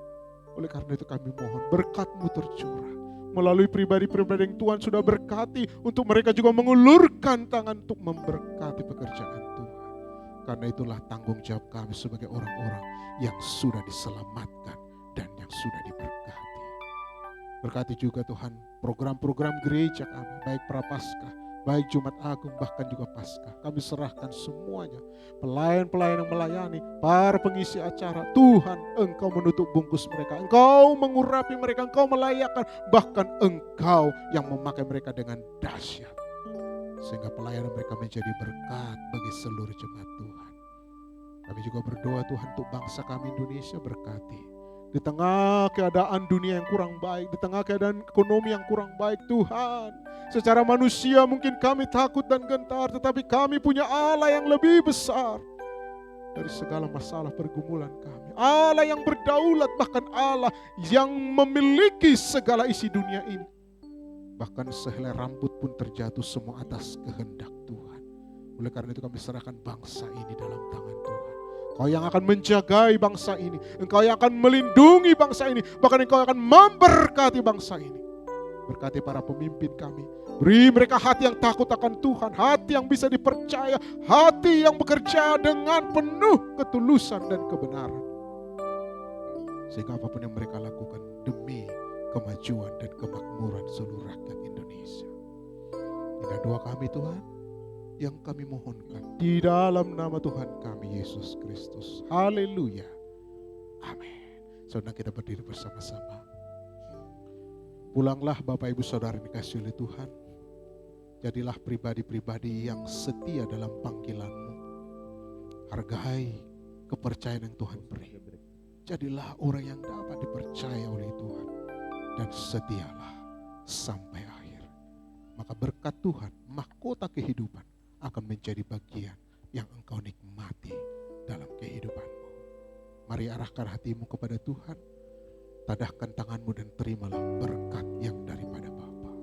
Oleh karena itu kami mohon berkat-Mu tercurah melalui pribadi-pribadi yang Tuhan sudah berkati, untuk mereka juga mengulurkan tangan untuk memberkati pekerjaan Tuhan. Karena itulah tanggung jawab kami sebagai orang-orang yang sudah diselamatkan dan yang sudah diberkati. Berkati juga Tuhan program-program gereja kami, baik Prapaskah, baik Jumat Agung, bahkan juga Paskah. Kami serahkan semuanya, pelayan-pelayan yang melayani, para pengisi acara. Tuhan Engkau menutup bungkus mereka, Engkau mengurapi mereka, Engkau melayakkan, bahkan Engkau yang memakai mereka dengan dahsyat, sehingga pelayanan mereka menjadi berkat bagi seluruh jemaat Tuhan. Kami juga berdoa Tuhan untuk bangsa kami Indonesia, berkati. Di tengah keadaan dunia yang kurang baik, di tengah keadaan ekonomi yang kurang baik, Tuhan, secara manusia mungkin kami takut dan gentar, tetapi kami punya Allah yang lebih besar dari segala masalah pergumulan kami. Allah yang berdaulat, bahkan Allah yang memiliki segala isi dunia ini. Bahkan sehelai rambut pun terjatuh semua atas kehendak Tuhan. Oleh karena itu kami serahkan bangsa ini dalam tangan Tuhan. Engkau yang akan menjagai bangsa ini, Engkau yang akan melindungi bangsa ini, bahkan Engkau akan memberkati bangsa ini. Berkati para pemimpin kami, beri mereka hati yang takut akan Tuhan, hati yang bisa dipercaya, hati yang bekerja dengan penuh ketulusan dan kebenaran. Sehingga apapun yang mereka lakukan demi kemajuan dan kemakmuran seluruh rakyat Indonesia. Inilah doa kami Tuhan, yang kami mohonkan di dalam nama Tuhan kami Yesus Kristus. Haleluya. Amin. Saudara, kita berdiri bersama-sama. Pulanglah Bapak Ibu Saudara yang dikasihi oleh Tuhan. Jadilah pribadi-pribadi yang setia dalam panggilanmu. Hargai kepercayaan yang Tuhan beri. Jadilah orang yang dapat dipercaya oleh Tuhan. Dan setialah sampai akhir. Maka berkat Tuhan, mahkota kehidupan akan menjadi bagian yang engkau nikmati dalam kehidupanmu. Mari arahkan hatimu kepada Tuhan, tadahkan tanganmu dan terimalah berkat yang daripada Bapa.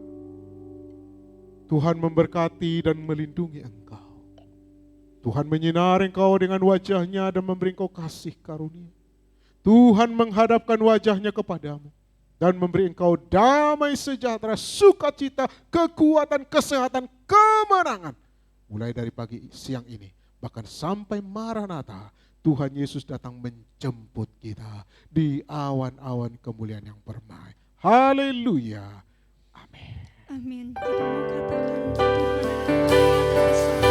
Tuhan memberkati dan melindungi engkau. Tuhan menyinari engkau dengan wajahnya dan memberi engkau kasih karunia. Tuhan menghadapkan wajahnya kepadamu dan memberi engkau damai sejahtera, sukacita, kekuatan, kesehatan, kemenangan. Mulai dari pagi siang ini, bahkan sampai Maranatha, Tuhan Yesus datang menjemput kita di awan-awan kemuliaan yang permai. Haleluya. Amin. Amin. Kita mau katakan Tuhan adalah Allah yang